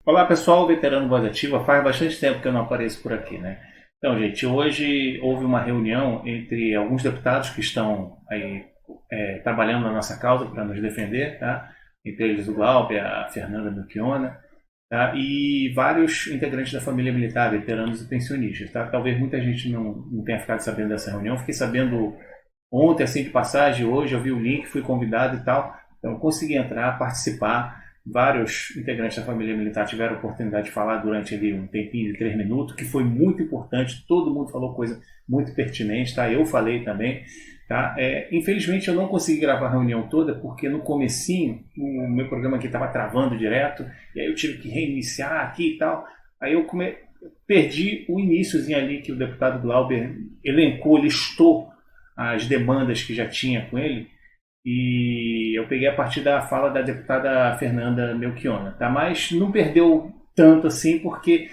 Olá pessoal, veterano Voz Ativa, faz bastante tempo que eu não apareço por aqui, né? Então, gente, hoje houve uma reunião entre alguns deputados que estão aí trabalhando na nossa causa para nos defender, tá? Entre eles o Glauber, a Fernanda Melchiona, tá? E vários integrantes da família militar, veteranos e pensionistas, tá? Talvez muita gente não tenha ficado sabendo dessa reunião, fiquei sabendo ontem, assim, de passagem, hoje eu vi o link, fui convidado e tal, então consegui entrar, participar. Vários integrantes da família militar tiveram a oportunidade de falar durante ali um tempinho de 3 minutos, que foi muito importante, todo mundo falou coisa muito pertinente, tá? Eu falei também, tá? Infelizmente eu não consegui gravar a reunião toda, porque no comecinho o meu programa aqui estava travando direto, e aí eu tive que reiniciar aqui e tal, aí eu perdi o iníciozinho ali que o deputado Glauber elencou, listou as demandas que já tinha com ele, e eu peguei a partir da fala da deputada Fernanda Melchiona, tá? Mas não perdeu tanto assim, porque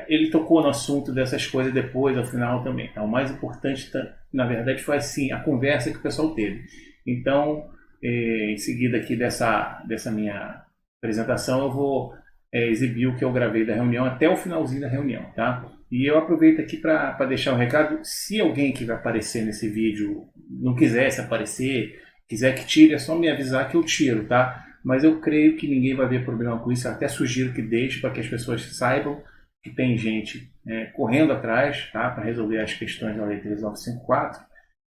ele tocou no assunto dessas coisas depois, ao final também. Tá? O mais importante, na verdade, foi assim, a conversa que o pessoal teve. Então, em seguida aqui dessa minha apresentação, eu vou exibir o que eu gravei da reunião até o finalzinho da reunião, tá? E eu aproveito aqui para deixar um recado. Se alguém que vai aparecer nesse vídeo não quisesse aparecer, quiser que tire, é só me avisar que eu tiro, tá? Mas eu creio que ninguém vai ver problema com isso. Eu até sugiro que deixe para que as pessoas saibam que tem gente correndo atrás, tá? Para resolver as questões da Lei 13954.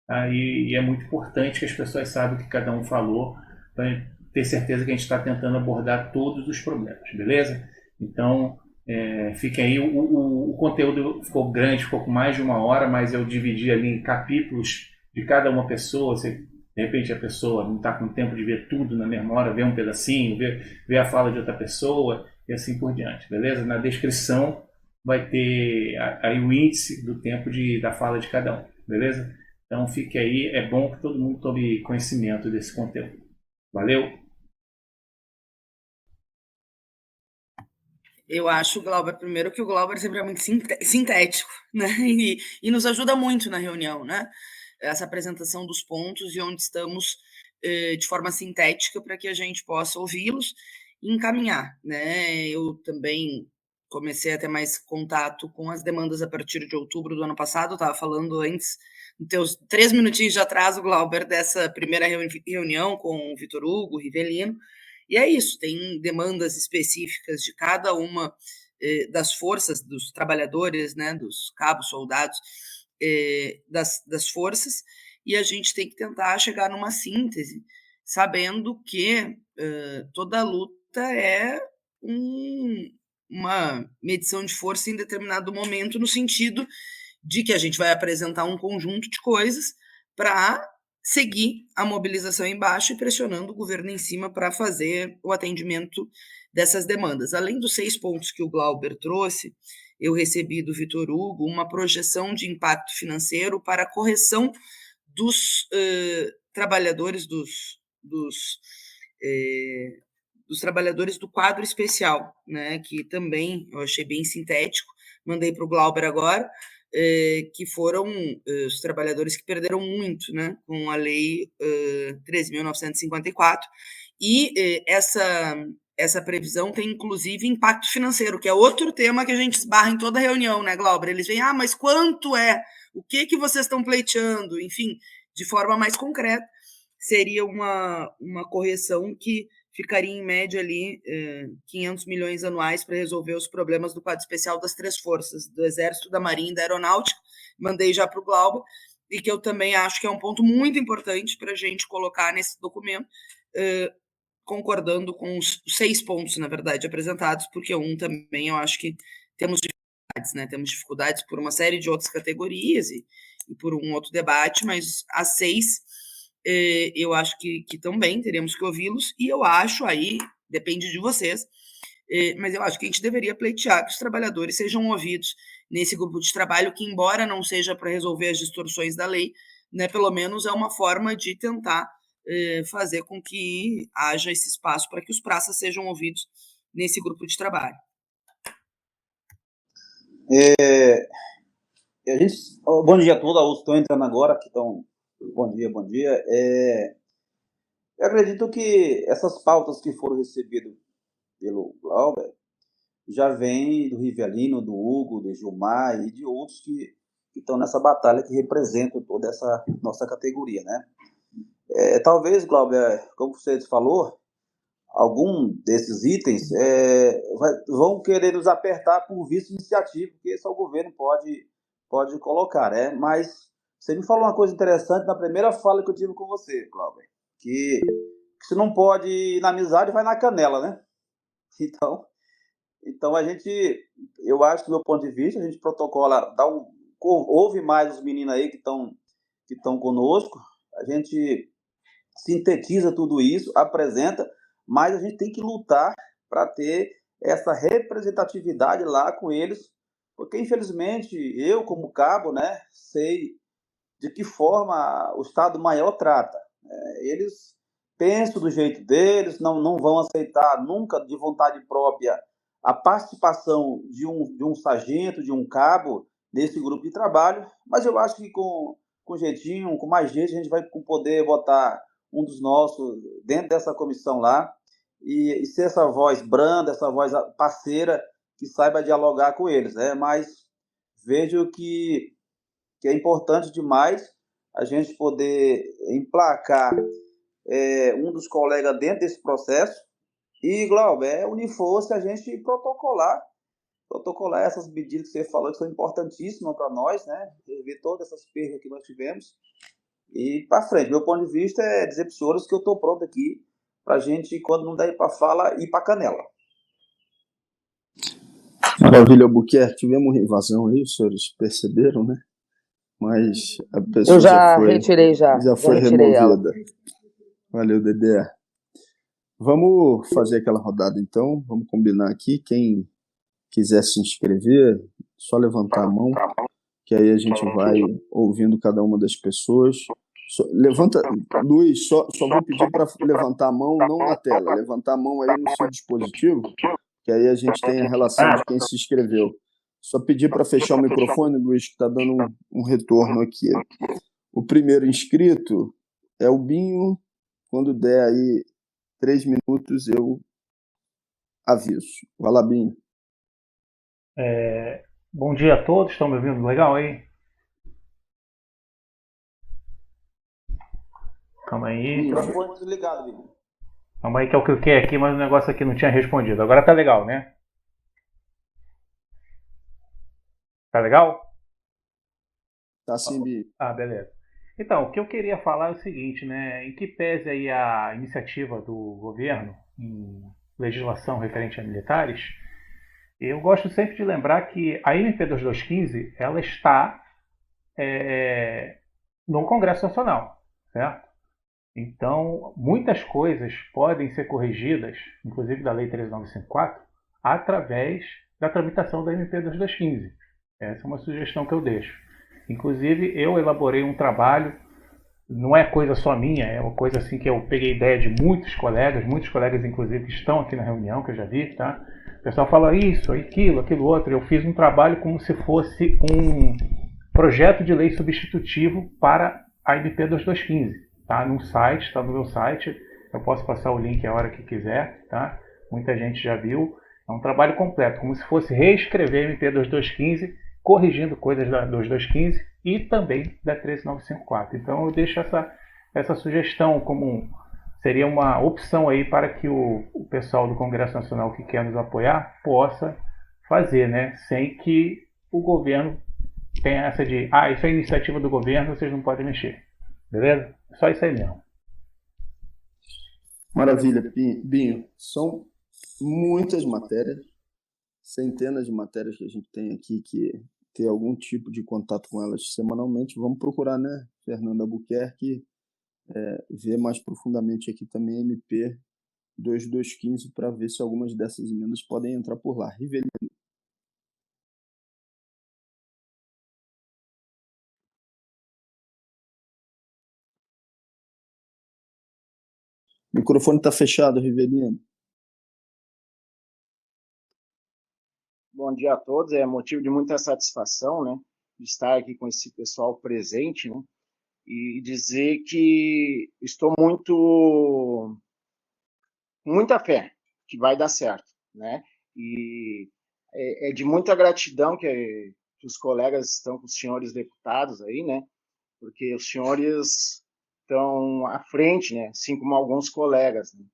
Tá? E é muito importante que as pessoas saibam o que cada um falou, para ter certeza que a gente está tentando abordar todos os problemas, beleza? Então, fica aí. O conteúdo ficou grande, ficou com mais de 1 hora, mas eu dividi ali em capítulos de cada uma pessoa. De repente a pessoa não está com tempo de ver tudo na mesma hora, ver um pedacinho, ver a fala de outra pessoa e assim por diante, beleza? Na descrição vai ter aí o índice do tempo da fala de cada um, beleza? Então fique aí, é bom que todo mundo tome conhecimento desse conteúdo. Valeu! Eu acho, Glauber, primeiro que o Glauber sempre é muito sintético, né? E nos ajuda muito na reunião, né? Essa apresentação dos pontos e onde estamos de forma sintética para que a gente possa ouvi-los e encaminhar, né? Eu também comecei a ter mais contato com as demandas a partir de outubro do ano passado. Eu estava falando antes, nos teus 3 minutinhos de atraso, Glauber, dessa primeira reunião com o Vitor Hugo, Rivelino. E é isso, tem demandas específicas de cada uma das forças, dos trabalhadores, né, dos cabos, soldados, das forças, e a gente tem que tentar chegar numa síntese, sabendo que toda luta é uma medição de força em determinado momento, no sentido de que a gente vai apresentar um conjunto de coisas para seguir a mobilização embaixo e pressionando o governo em cima para fazer o atendimento dessas demandas. Além dos 6 pontos que o Glauber trouxe, eu recebi do Vitor Hugo uma projeção de impacto financeiro para a correção dos trabalhadores dos trabalhadores do quadro especial, né, que também eu achei bem sintético, mandei para o Glauber agora, que foram os trabalhadores que perderam muito, né, com a Lei 13.954, e essa previsão tem, inclusive, impacto financeiro, que é outro tema que a gente esbarra em toda reunião, né, Glauber? Eles vêm, mas quanto é? O que vocês estão pleiteando? Enfim, de forma mais concreta, seria uma correção que ficaria em média ali 500 milhões anuais para resolver os problemas do quadro especial das 3 forças, do Exército, da Marinha e da Aeronáutica. Mandei já para o Glauber, e que eu também acho que é um ponto muito importante para a gente colocar nesse documento, concordando com os 6 pontos, na verdade, apresentados, porque um também eu acho que temos dificuldades, né? Temos dificuldades por uma série de outras categorias e por um outro debate, mas as 6 eu acho que também teremos que ouvi-los, e eu acho aí, depende de vocês, mas eu acho que a gente deveria pleitear que os trabalhadores sejam ouvidos nesse grupo de trabalho, que embora não seja para resolver as distorções da lei, né, pelo menos é uma forma de tentar fazer com que haja esse espaço para que os praças sejam ouvidos nesse grupo de trabalho. Bom dia a todos, estou entrando agora, que estão. Bom dia, bom dia. Eu acredito que essas pautas que foram recebidas pelo Glauber já vem do Rivelino, do Hugo, do Gilmar e de outros que estão nessa batalha, que representam toda essa nossa categoria, né? Talvez, Glauber, como você falou, algum desses itens vão querer nos apertar por visto iniciativa, porque só o governo pode colocar, né? Mas você me falou uma coisa interessante na primeira fala que eu tive com você, Glauber, que se não pode ir na amizade, vai na canela, né? Então eu acho que do meu ponto de vista, a gente protocola, ouve mais os meninos aí que estão conosco, a gente sintetiza tudo isso, apresenta, mas a gente tem que lutar para ter essa representatividade lá com eles, porque infelizmente eu, como cabo, né, sei de que forma o Estado-Maior trata. Eles pensam do jeito deles, não vão aceitar nunca de vontade própria a participação de um sargento, de um cabo nesse grupo de trabalho, mas eu acho que com jeitinho, com mais gente, a gente vai poder botar um dos nossos dentro dessa comissão lá e ser essa voz branda, essa voz parceira que saiba dialogar com eles, né? Mas vejo que é importante demais a gente poder emplacar um dos colegas dentro desse processo e, Glauber, unir força a gente protocolar essas medidas que você falou que são importantíssimas para nós, né? Rever todas essas perdas que nós tivemos e para frente. Meu ponto de vista é dizer para os senhores que eu estou pronto aqui para a gente, quando não der para fala, ir para canela. Maravilha, Albuquerque. Tivemos uma invasão aí, os senhores perceberam, né? Mas a pessoa eu já retirei já foi retirei removida. ela. Valeu, Dedé. Vamos fazer aquela rodada então, vamos combinar aqui. Quem quiser se inscrever, só levantar a mão, que aí a gente vai ouvindo cada uma das pessoas. Levanta, Luiz, só vou pedir para levantar a mão, não na tela, levantar a mão aí no seu dispositivo, que aí a gente tem a relação de quem se inscreveu. Só pedir para fechar o microfone, Luiz, que está dando um retorno aqui. O primeiro inscrito é o Binho. Quando der aí 3 minutos, eu aviso. Vai lá, Binho. Bom dia a todos, estão me ouvindo legal aí? Calma aí. Microfone desligado, Binho. Calma aí que eu cliquei aqui, mas o negócio aqui não tinha respondido. Agora tá legal, né? Tá legal? Tá sim, Binho. Beleza. Então, o que eu queria falar é o seguinte, né? Em que pese aí a iniciativa do governo em legislação referente a militares, eu gosto sempre de lembrar que a MP 2215 ela está no Congresso Nacional, certo? Então, muitas coisas podem ser corrigidas, inclusive da Lei 13954, através da tramitação da MP 2215. Essa é uma sugestão que eu deixo. Inclusive, eu elaborei um trabalho, não é coisa só minha, é uma coisa assim que eu peguei ideia de muitos colegas inclusive que estão aqui na reunião, que eu já vi, tá? O pessoal fala isso, aquilo outro. Eu fiz um trabalho como se fosse um projeto de lei substitutivo para a MP 2215, tá? Num site, está no meu site, eu posso passar o link a hora que quiser, tá? Muita gente já viu. É um trabalho completo, como se fosse reescrever a MP 2215, corrigindo coisas da 2215 e também da 13954. Então eu deixo essa sugestão como seria uma opção aí para que o pessoal do Congresso Nacional que quer nos apoiar possa fazer, né? Sem que o governo tenha essa de isso é iniciativa do governo, vocês não podem mexer. Beleza? Só isso aí mesmo. Maravilha, Binho. São muitas matérias, centenas de matérias que a gente tem aqui que ter algum tipo de contato com elas semanalmente. Vamos procurar, né, Fernando Albuquerque, ver mais profundamente aqui também MP 2215 para ver se algumas dessas emendas podem entrar por lá. Rivelino. O microfone está fechado, Rivelino. Bom dia a todos, é motivo de muita satisfação, né, de estar aqui com esse pessoal presente, né, e dizer que estou muita fé que vai dar certo, né, E é de muita gratidão que os colegas estão com os senhores deputados aí, né? Porque os senhores estão à frente, né? Assim como alguns colegas, né?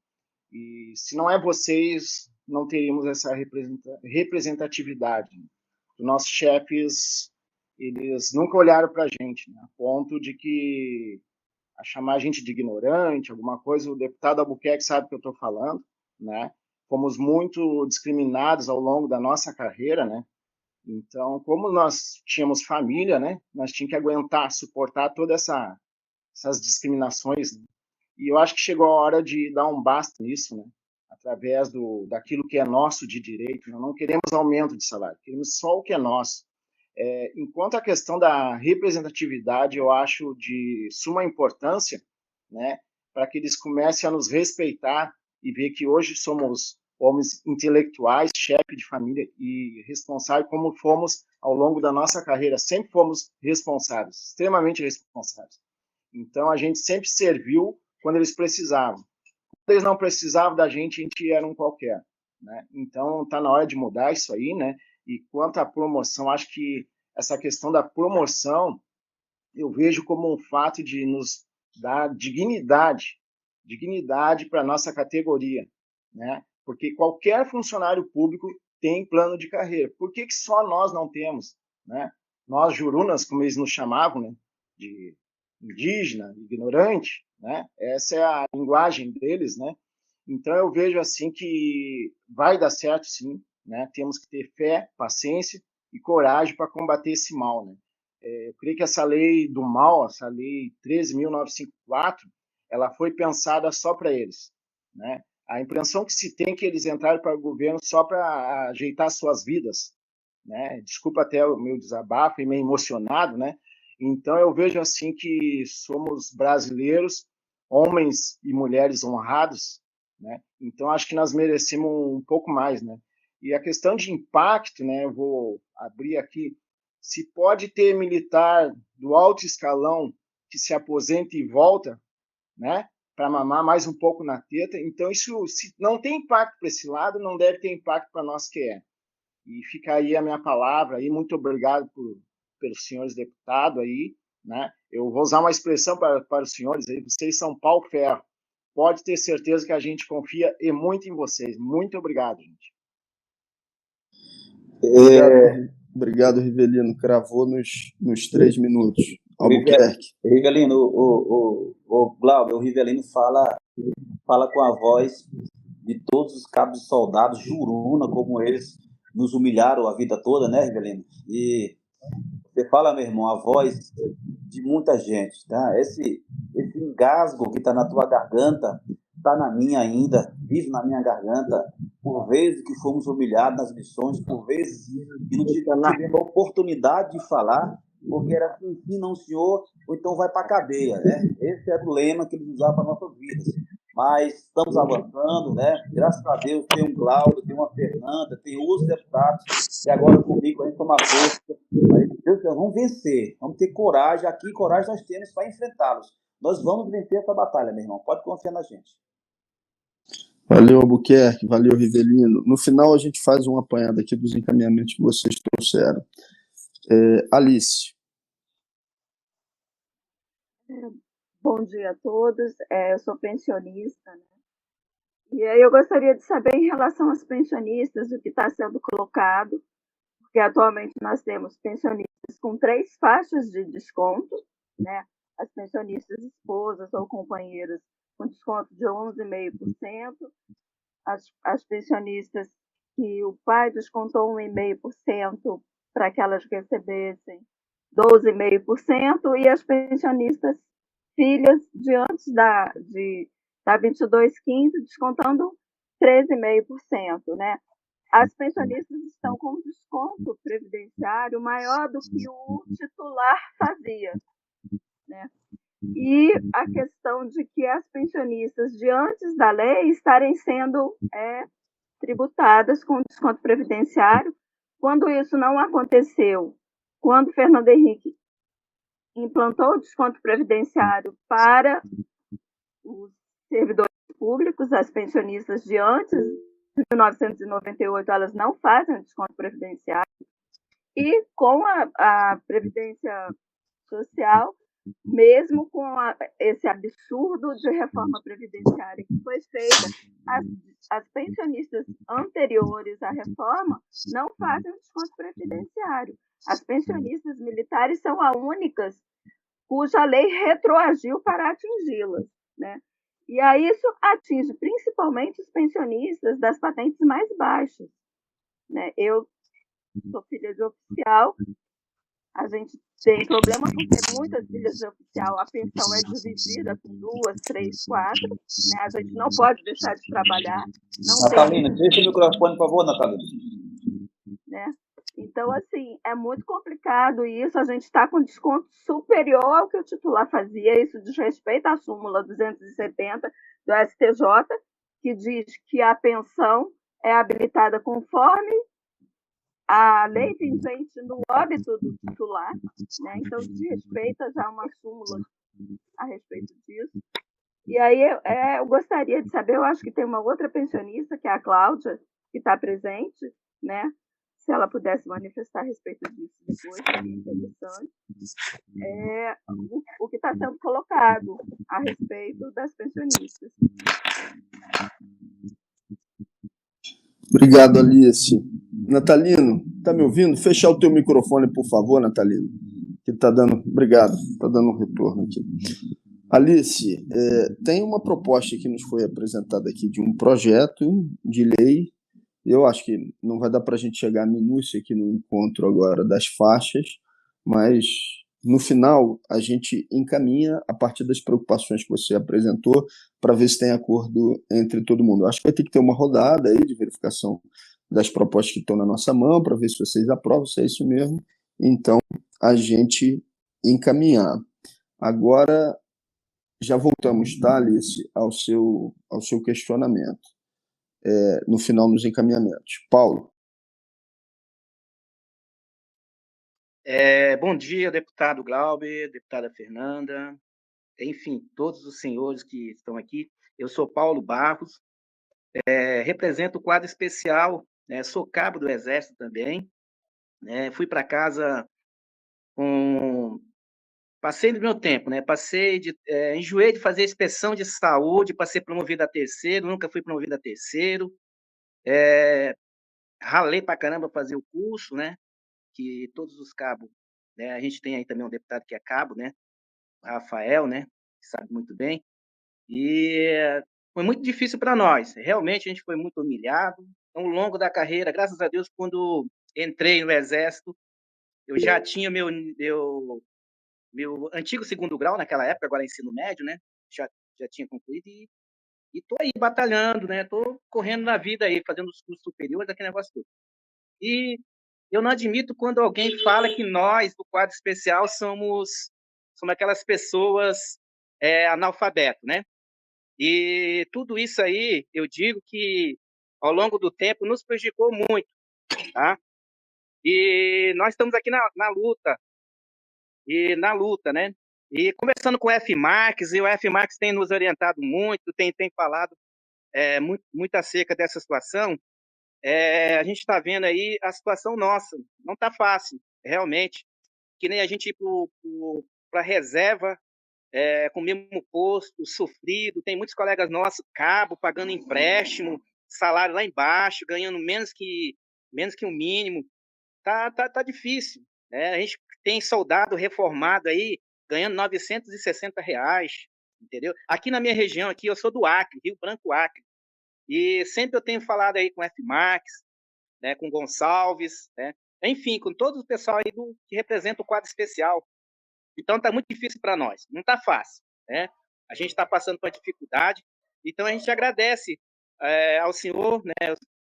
E se não é vocês, não teríamos essa representatividade, né? Os nossos chefes, eles nunca olharam para a gente, né? A ponto de que a chamar a gente de ignorante, alguma coisa, o deputado Albuquerque sabe o que eu estou falando, né? Fomos muito discriminados ao longo da nossa carreira, né? Então, como nós tínhamos família, né? Nós tínhamos que aguentar, suportar todas essas discriminações, né? E eu acho que chegou a hora de dar um basta nisso, né? Através daquilo que é nosso de direito. Nós não queremos aumento de salário, queremos só o que é nosso. Enquanto a questão da representatividade eu acho de suma importância, né, para que eles comecem a nos respeitar e ver que hoje somos homens intelectuais, chefe de família e responsáveis, como fomos ao longo da nossa carreira, sempre fomos responsáveis, extremamente responsáveis. Então a gente sempre serviu quando eles precisavam. Quando eles não precisavam da gente, a gente era um qualquer, né? Então está na hora de mudar isso aí, né? E quanto à promoção, acho que essa questão da promoção eu vejo como um fato de nos dar dignidade para a nossa categoria, né? Porque qualquer funcionário público tem plano de carreira. Por que só nós não temos, né? Nós, jurunas, como eles nos chamavam, né? De indígena, ignorante, né? Essa é a linguagem deles, né? Então eu vejo assim que vai dar certo, sim, né? Temos que ter fé, paciência e coragem para combater esse mal, né? Eu creio que essa lei do mal, essa lei 13.954, ela foi pensada só para eles, né? A impressão que se tem é que eles entraram para o governo só para ajeitar suas vidas, né? Desculpa até o meu desabafo e meio emocionado, né? Então eu vejo assim que somos brasileiros, homens e mulheres honrados, né? Então acho que nós merecemos um pouco mais, né? E a questão de impacto, né? Eu vou abrir aqui. Se pode ter militar do alto escalão que se aposenta e volta, né? Para mamar mais um pouco na teta. Então isso, se não tem impacto para esse lado, não deve ter impacto para nós que é. E fica aí a minha palavra aí. Muito obrigado pelos senhores deputados aí, né? Eu vou usar uma expressão para os senhores aí. Vocês são pau ferro. Pode ter certeza que a gente confia e muito em vocês. Muito obrigado, gente. Obrigado, Rivelino. Cravou nos 3 minutos. Albuquerque. Rivelino, o Glauber, o Rivelino fala com a voz de todos os cabos de soldados, juruna, como eles nos humilharam a vida toda, né, Rivelino? E você fala, meu irmão, a voz de muita gente, tá? Esse engasgo que está na tua garganta está na minha ainda, vive na minha garganta, por vezes que fomos humilhados nas missões, por vezes que não tivemos a oportunidade de falar, porque era assim, sim, não, senhor, ou então vai para a cadeia, né? Esse era o lema que eles usavam para nossas vidas. Mas estamos avançando, né? Graças a Deus tem um Cláudio, tem uma Fernanda, tem outros deputados, e agora comigo a gente toma força. Deus, vamos vencer, vamos ter coragem, aqui coragem nós temos para enfrentá-los. Nós vamos vencer essa batalha, meu irmão, pode confiar na gente. Valeu, Albuquerque, valeu, Rivelino. No final a gente faz um apanhado aqui dos encaminhamentos que vocês trouxeram. Alice. Bom dia a todos. Eu sou pensionista, né? E aí eu gostaria de saber em relação aos pensionistas o que está sendo colocado, porque atualmente nós temos pensionistas com 3 faixas de desconto, né? As pensionistas esposas ou companheiras com desconto de 11,5%, as pensionistas que o pai descontou 1,5% para que elas recebessem 12,5%, e as pensionistas filhas de antes da 2215 descontando 13,5%, né? As pensionistas estão com um desconto previdenciário maior do que o titular fazia, né? E a questão de que as pensionistas de antes da lei estarem sendo tributadas com desconto previdenciário, quando isso não aconteceu, quando Fernando Henrique implantou o desconto previdenciário para os servidores públicos, as pensionistas de antes 1998 elas não fazem o desconto previdenciário, e com a Previdência Social, mesmo com esse absurdo de reforma previdenciária que foi feita, as pensionistas anteriores à reforma não fazem o desconto previdenciário. As pensionistas militares são as únicas cuja lei retroagiu para atingi-las, né? E aí isso atinge principalmente os pensionistas das patentes mais baixas, né? Eu sou filha de oficial, a gente tem problema porque muitas filhas de oficial a pensão é dividida com 2, 3, 4, né? A gente não pode deixar de trabalhar. Natalina, deixa o microfone, por favor, Natalina. Né? Então, assim, é muito complicado isso. A gente está com desconto superior ao que o titular fazia. Isso diz respeito à súmula 270 do STJ, que diz que a pensão é habilitada conforme a lei vigente no óbito do titular, né? Então, se respeita já uma súmula a respeito disso. E aí eu gostaria de saber, eu acho que tem uma outra pensionista, que é a Cláudia, que está presente, né? Se ela pudesse manifestar a respeito disso depois, seria interessante. O que está sendo colocado a respeito das pensionistas. Obrigado, Alice. Natalino, tá me ouvindo? Fechar o teu microfone, por favor, Natalino. Que tá dando. Obrigado, tá dando um retorno aqui. Alice, tem uma proposta que nos foi apresentada aqui de um projeto de lei. Eu acho que não vai dar para a gente chegar à minúcia aqui no encontro agora das faixas, mas no final a gente encaminha a partir das preocupações que você apresentou para ver se tem acordo entre todo mundo. Eu acho que vai ter que ter uma rodada aí de verificação das propostas que estão na nossa mão para ver se vocês aprovam, se é isso mesmo. Então, a gente encaminhar. Agora, já voltamos, tá, Alice, ao seu questionamento. No final nos encaminhamentos. Paulo. Bom dia, deputado Glauber, deputada Fernanda, enfim, todos os senhores que estão aqui. Eu sou Paulo Barros, represento o quadro especial, né, sou cabo do Exército também, né, fui para casa passei do meu tempo, né? Enjoei de fazer inspeção de saúde para ser promovido a terceiro, nunca fui promovido a terceiro. Ralei para caramba fazer o curso, né? Que todos os cabos, né? A gente tem aí também um deputado que é cabo, né? O Rafael, né? Que sabe muito bem. E foi muito difícil para nós. Realmente a gente foi muito humilhado. Ao longo da carreira, graças a Deus, quando entrei no Exército, eu já tinha meu antigo segundo grau naquela época, agora ensino médio, né? Já tinha concluído e tô aí batalhando, né? Tô correndo na vida aí, fazendo os cursos superiores, aquele negócio todo. E eu não admito quando alguém fala que nós, do quadro especial, somos aquelas pessoas analfabetas, né? E tudo isso aí, eu digo que ao longo do tempo nos prejudicou muito, tá? E nós estamos aqui na luta, né? E conversando com o F-Max, e o F-Max tem nos orientado muito, tem falado muito acerca dessa situação. A gente está vendo aí a situação nossa, não está fácil, realmente. Que nem a gente ir para a reserva com o mesmo posto, sofrido. Tem muitos colegas nossos, cabo, pagando empréstimo, salário lá embaixo, ganhando menos que o mínimo. Tá difícil, né? A gente tem soldado reformado aí ganhando R$960, entendeu? Aqui na minha região, aqui eu sou do Acre, Rio Branco, Acre, e sempre eu tenho falado aí com o F-Max, né, com Gonçalves, né? Enfim, com todo o pessoal aí que representa o quadro especial. Então tá muito difícil para nós, não tá fácil, né? A gente está passando por uma dificuldade, então a gente agradece ao senhor, né,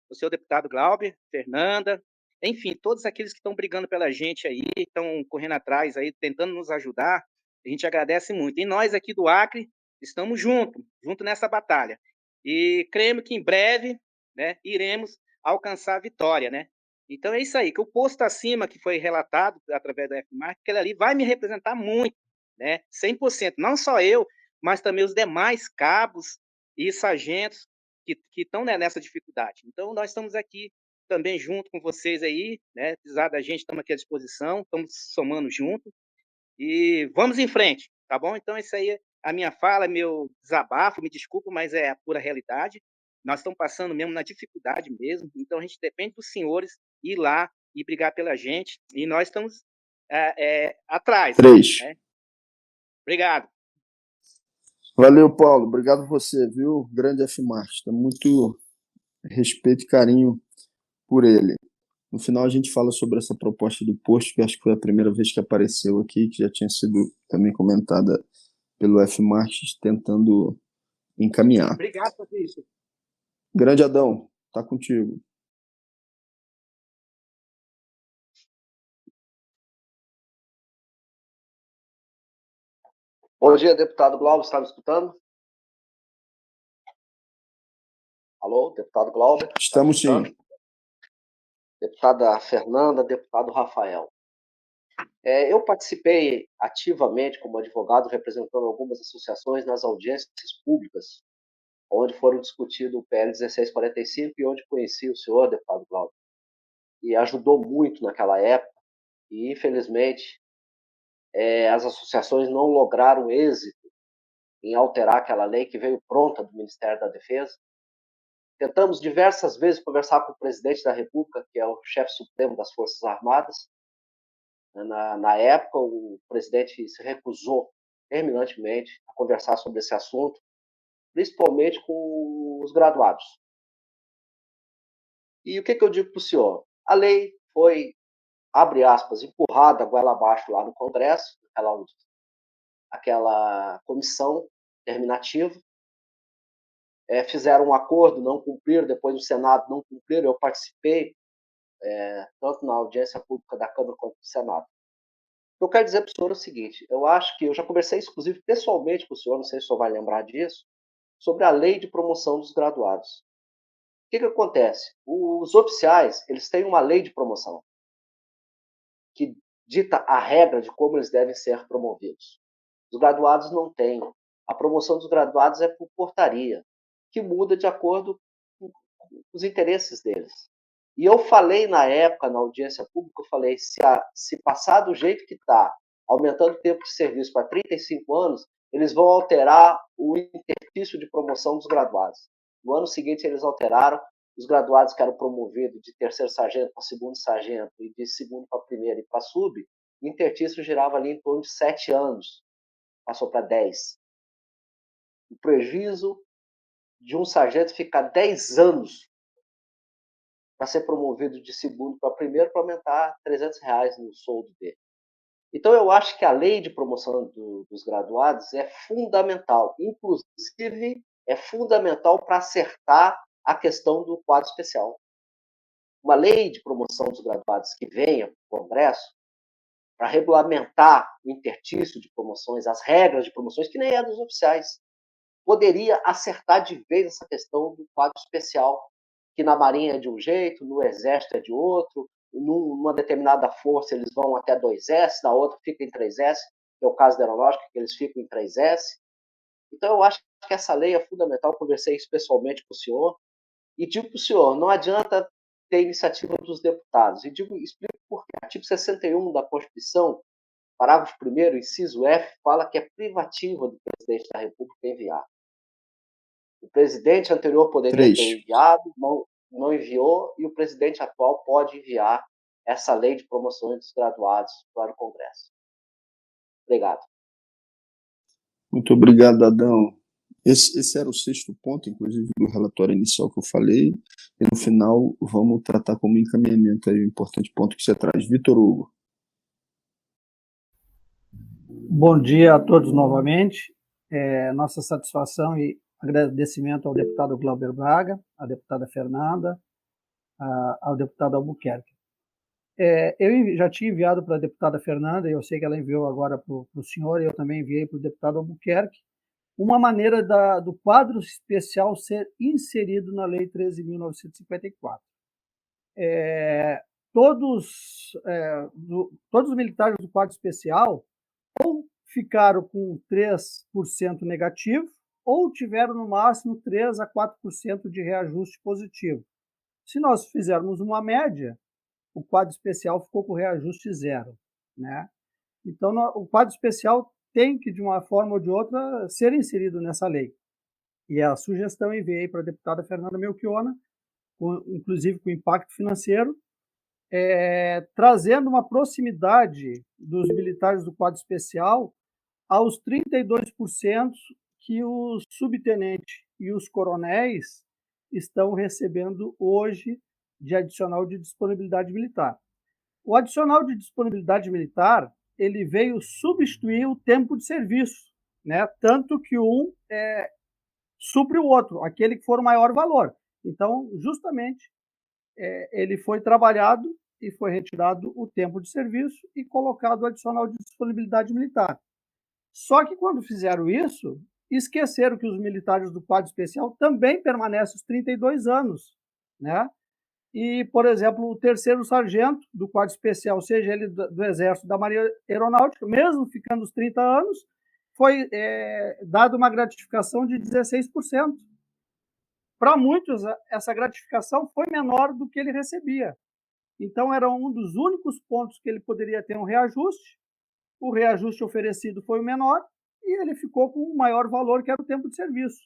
o senhor deputado Glauber, Fernanda, enfim, todos aqueles que estão brigando pela gente aí, estão correndo atrás aí, tentando nos ajudar, a gente agradece muito. E nós aqui do Acre estamos junto nessa batalha. E cremos que em breve, né, iremos alcançar a vitória, né? Então é isso aí, que o posto acima que foi relatado através da F-Mark, aquele ali vai me representar muito, né? 100%, não só eu, mas também os demais cabos e sargentos que estão, né, nessa dificuldade. Então, nós estamos aqui também junto com vocês aí, né? Precisar da gente, estamos aqui à disposição, estamos somando junto e vamos em frente, tá bom? Então, isso aí é a minha fala, meu desabafo, me desculpa, mas é a pura realidade. Nós estamos passando mesmo na dificuldade mesmo, então a gente depende dos senhores ir lá e brigar pela gente, e nós estamos atrás. 3. Né? Obrigado. Valeu, Paulo. Obrigado você, viu? Grande F-Marques. Tem muito respeito e carinho por ele. No final, a gente fala sobre essa proposta do posto, que acho que foi a primeira vez que apareceu aqui, que já tinha sido também comentada pelo F-Marques, tentando encaminhar. Obrigado, Patrícia. Grande Adão, tá contigo. Bom dia, deputado Glauber, está me escutando? Alô, deputado Glauber? Estamos sim. Deputada Fernanda, deputado Rafael. Eu participei ativamente como advogado representando algumas associações nas audiências públicas, onde foram discutido o PL 1645 e onde conheci o senhor, deputado Glauber. E ajudou muito naquela época e, infelizmente, as associações não lograram êxito em alterar aquela lei que veio pronta do Ministério da Defesa. Tentamos diversas vezes conversar com o presidente da República, que é o chefe supremo das Forças Armadas. Na época, o presidente se recusou terminantemente a conversar sobre esse assunto, principalmente com os graduados. E o que eu digo para o senhor? A lei foi, abre aspas, empurrada goela abaixo lá no Congresso, aquela comissão terminativa. Fizeram um acordo, não cumpriram, depois no Senado não cumpriram. Eu participei, tanto na audiência pública da Câmara quanto do Senado. O que eu quero dizer para o senhor é o seguinte: eu acho que eu já conversei, inclusive, pessoalmente com o senhor, não sei se o senhor vai lembrar disso, sobre a lei de promoção dos graduados. O que acontece? Os oficiais, eles têm uma lei de promoção que dita a regra de como eles devem ser promovidos. Os graduados não têm. A promoção dos graduados é por portaria, que muda de acordo com os interesses deles. E eu falei na época, na audiência pública, eu falei, se passar do jeito que está, aumentando o tempo de serviço para 35 anos, eles vão alterar o interstício de promoção dos graduados. No ano seguinte, eles alteraram, os graduados que eram promovidos de terceiro sargento para segundo sargento e de segundo para primeiro e para sub, o interstício girava ali em torno de 7 anos, passou para 10. O prejuízo de um sargento ficar 10 anos para ser promovido de segundo para primeiro, para aumentar R$300 no soldo dele. Então, eu acho que a lei de promoção dos graduados é fundamental. Inclusive, é fundamental para acertar a questão do quadro especial. Uma lei de promoção dos graduados que venha para o Congresso para regulamentar o interstício de promoções, as regras de promoções, que nem é dos oficiais, poderia acertar de vez essa questão do quadro especial, que na Marinha é de um jeito, no Exército é de outro, numa determinada força eles vão até 2S, na outra fica em 3S, que é o caso da Aeronáutica, que eles ficam em 3S. Então, eu acho que essa lei é fundamental. Eu conversei isso pessoalmente com o senhor, e digo para o senhor, não adianta ter iniciativa dos deputados. E explico por quê. Artigo 61 da Constituição, parágrafo 1º, inciso F, fala que é privativa do presidente da República enviar. O presidente anterior poderia ter enviado, não enviou, e o presidente atual pode enviar essa lei de promoções dos graduados para o Congresso. Obrigado. Muito obrigado, Adão. Esse era o 6º ponto, inclusive, do relatório inicial que eu falei, e no final vamos tratar como encaminhamento aí o importante ponto que você traz. Vitor Hugo. Bom dia a todos novamente. Nossa satisfação e agradecimento ao deputado Glauber Braga, à deputada Fernanda, ao deputado Albuquerque. Eu já tinha enviado para a deputada Fernanda, e eu sei que ela enviou agora para o senhor, e eu também enviei para o deputado Albuquerque, uma maneira do quadro especial ser inserido na Lei 13.954. Todos os militares do quadro especial ou ficaram com 3% negativo, ou tiveram no máximo 3 a 4% de reajuste positivo. Se nós fizermos uma média, o quadro especial ficou com reajuste zero, né? Então, o quadro especial tem que, de uma forma ou de outra, ser inserido nessa lei. E a sugestão enviei para a deputada Fernanda Melchiona, inclusive com impacto financeiro, trazendo uma proximidade dos militares do quadro especial aos 32% que os subtenentes e os coronéis estão recebendo hoje de adicional de disponibilidade militar. O adicional de disponibilidade militar, ele veio substituir o tempo de serviço, né? Tanto que um supre o outro, aquele que for o maior valor. Então, justamente, ele foi trabalhado e foi retirado o tempo de serviço e colocado o adicional de disponibilidade militar. Só que quando fizeram isso, esqueceram que os militares do quadro especial também permanecem os 32 anos, né? E, por exemplo, o terceiro sargento do quadro especial, seja ele do Exército, da Marinha Aeronáutica, mesmo ficando os 30 anos, foi dada uma gratificação de 16%. Para muitos, essa gratificação foi menor do que ele recebia. Então, era um dos únicos pontos que ele poderia ter um reajuste. O reajuste oferecido foi o menor e ele ficou com o maior valor, que era o tempo de serviço.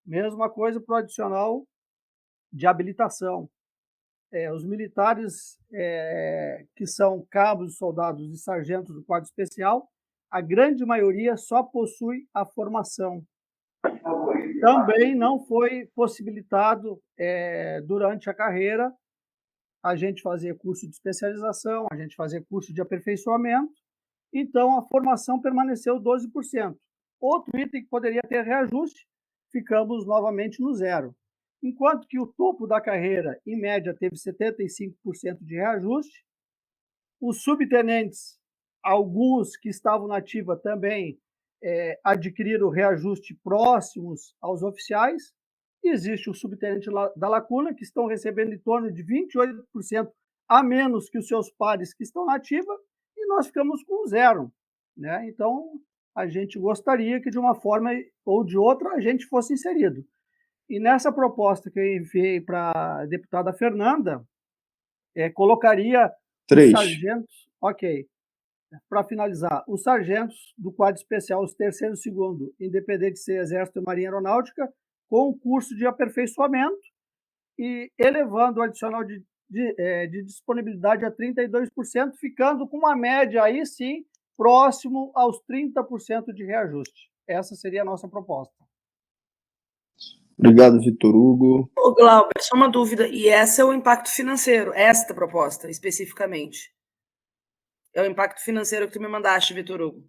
Mesma coisa para o adicional de habilitação. Os militares que são cabos, soldados e sargentos do quadro especial, a grande maioria só possui a formação. Também não foi possibilitado, durante a carreira, a gente fazer curso de especialização, a gente fazer curso de aperfeiçoamento, então a formação permaneceu 12%. Outro item que poderia ter reajuste, ficamos novamente no zero. Enquanto que o topo da carreira, em média, teve 75% de reajuste, os subtenentes, alguns que estavam na ativa também adquiriram reajuste próximos aos oficiais. Existe o subtenente da Lacuna, que estão recebendo em torno de 28% a menos que os seus pares que estão na ativa, e nós ficamos com zero, né? Então, a gente gostaria que, de uma forma ou de outra, a gente fosse inserido. E nessa proposta que eu enviei para a deputada Fernanda, colocaria os sargentos, para finalizar, os sargentos do quadro especial, os terceiro e segundo, independente de ser Exército e Marinha Aeronáutica, com o curso de aperfeiçoamento e elevando o adicional de disponibilidade a 32%, ficando com uma média aí sim próximo aos 30% de reajuste. Essa seria a nossa proposta. Obrigado, Vitor Hugo. Ô, Glauber, só uma dúvida. E esse é o impacto financeiro, esta proposta, especificamente? É o impacto financeiro que tu me mandaste, Vitor Hugo?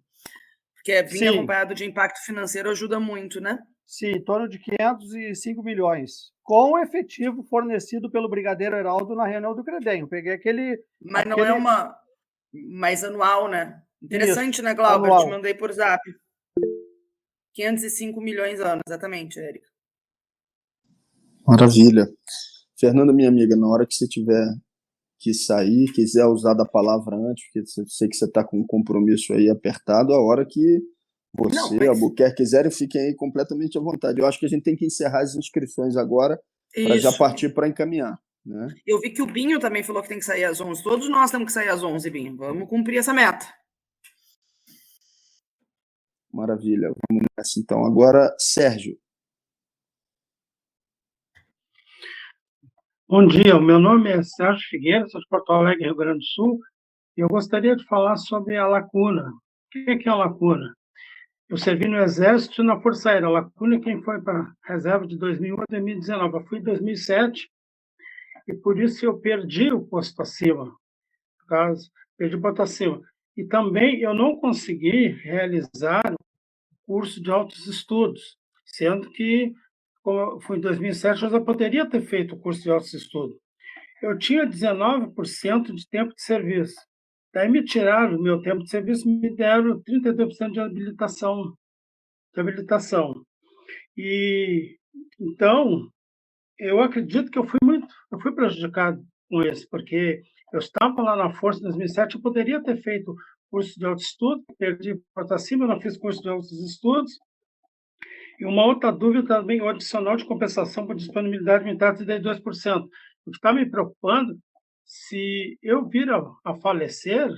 Porque vir acompanhado de impacto financeiro ajuda muito, né? Sim, em torno de 505 milhões, com o efetivo fornecido pelo Brigadeiro Heraldo na reunião do CREDEM. Eu peguei aquele... Mas não é uma... mais anual, né? Interessante, isso, né, Glauber? Anual. Te mandei por zap. 505 milhões anos, exatamente, Érica. Maravilha. Fernanda, minha amiga, na hora que você tiver que sair, quiser usar da palavra antes, porque eu sei que você está com um compromisso aí apertado, a hora que você, a Albuquerque, quiserem, fiquem aí completamente à vontade. Eu acho que a gente tem que encerrar as inscrições agora para já partir para encaminhar, né? Eu vi que o Binho também falou que tem que sair às 11. Todos nós temos que sair às 11, Binho. Vamos cumprir essa meta. Maravilha. Vamos nessa, então. Agora, Sérgio. Bom dia, o meu nome é Sérgio Figueira, sou de Porto Alegre, Rio Grande do Sul, e eu gostaria de falar sobre a lacuna. O que é a lacuna? Eu servi no Exército e na Força Aérea. A lacuna é quem foi para a reserva de 2001 a 2019. Eu fui em 2007 e por isso eu perdi o posto acima. No caso, perdi o posto acima. E também eu não consegui realizar o curso de altos estudos, sendo que, como eu fui em 2007, eu já poderia ter feito o curso de altos estudos. Eu tinha 19% de tempo de serviço. Daí me tiraram o meu tempo de serviço, me deram 32% de habilitação. E então, eu acredito que eu fui prejudicado com isso, porque eu estava lá na Força em 2007, eu poderia ter feito curso de alto estudo, perdi porta acima, não fiz curso de altos estudos, E uma outra dúvida também, o adicional de compensação por disponibilidade militar de 32%. O que está me preocupando, se eu vir a falecer,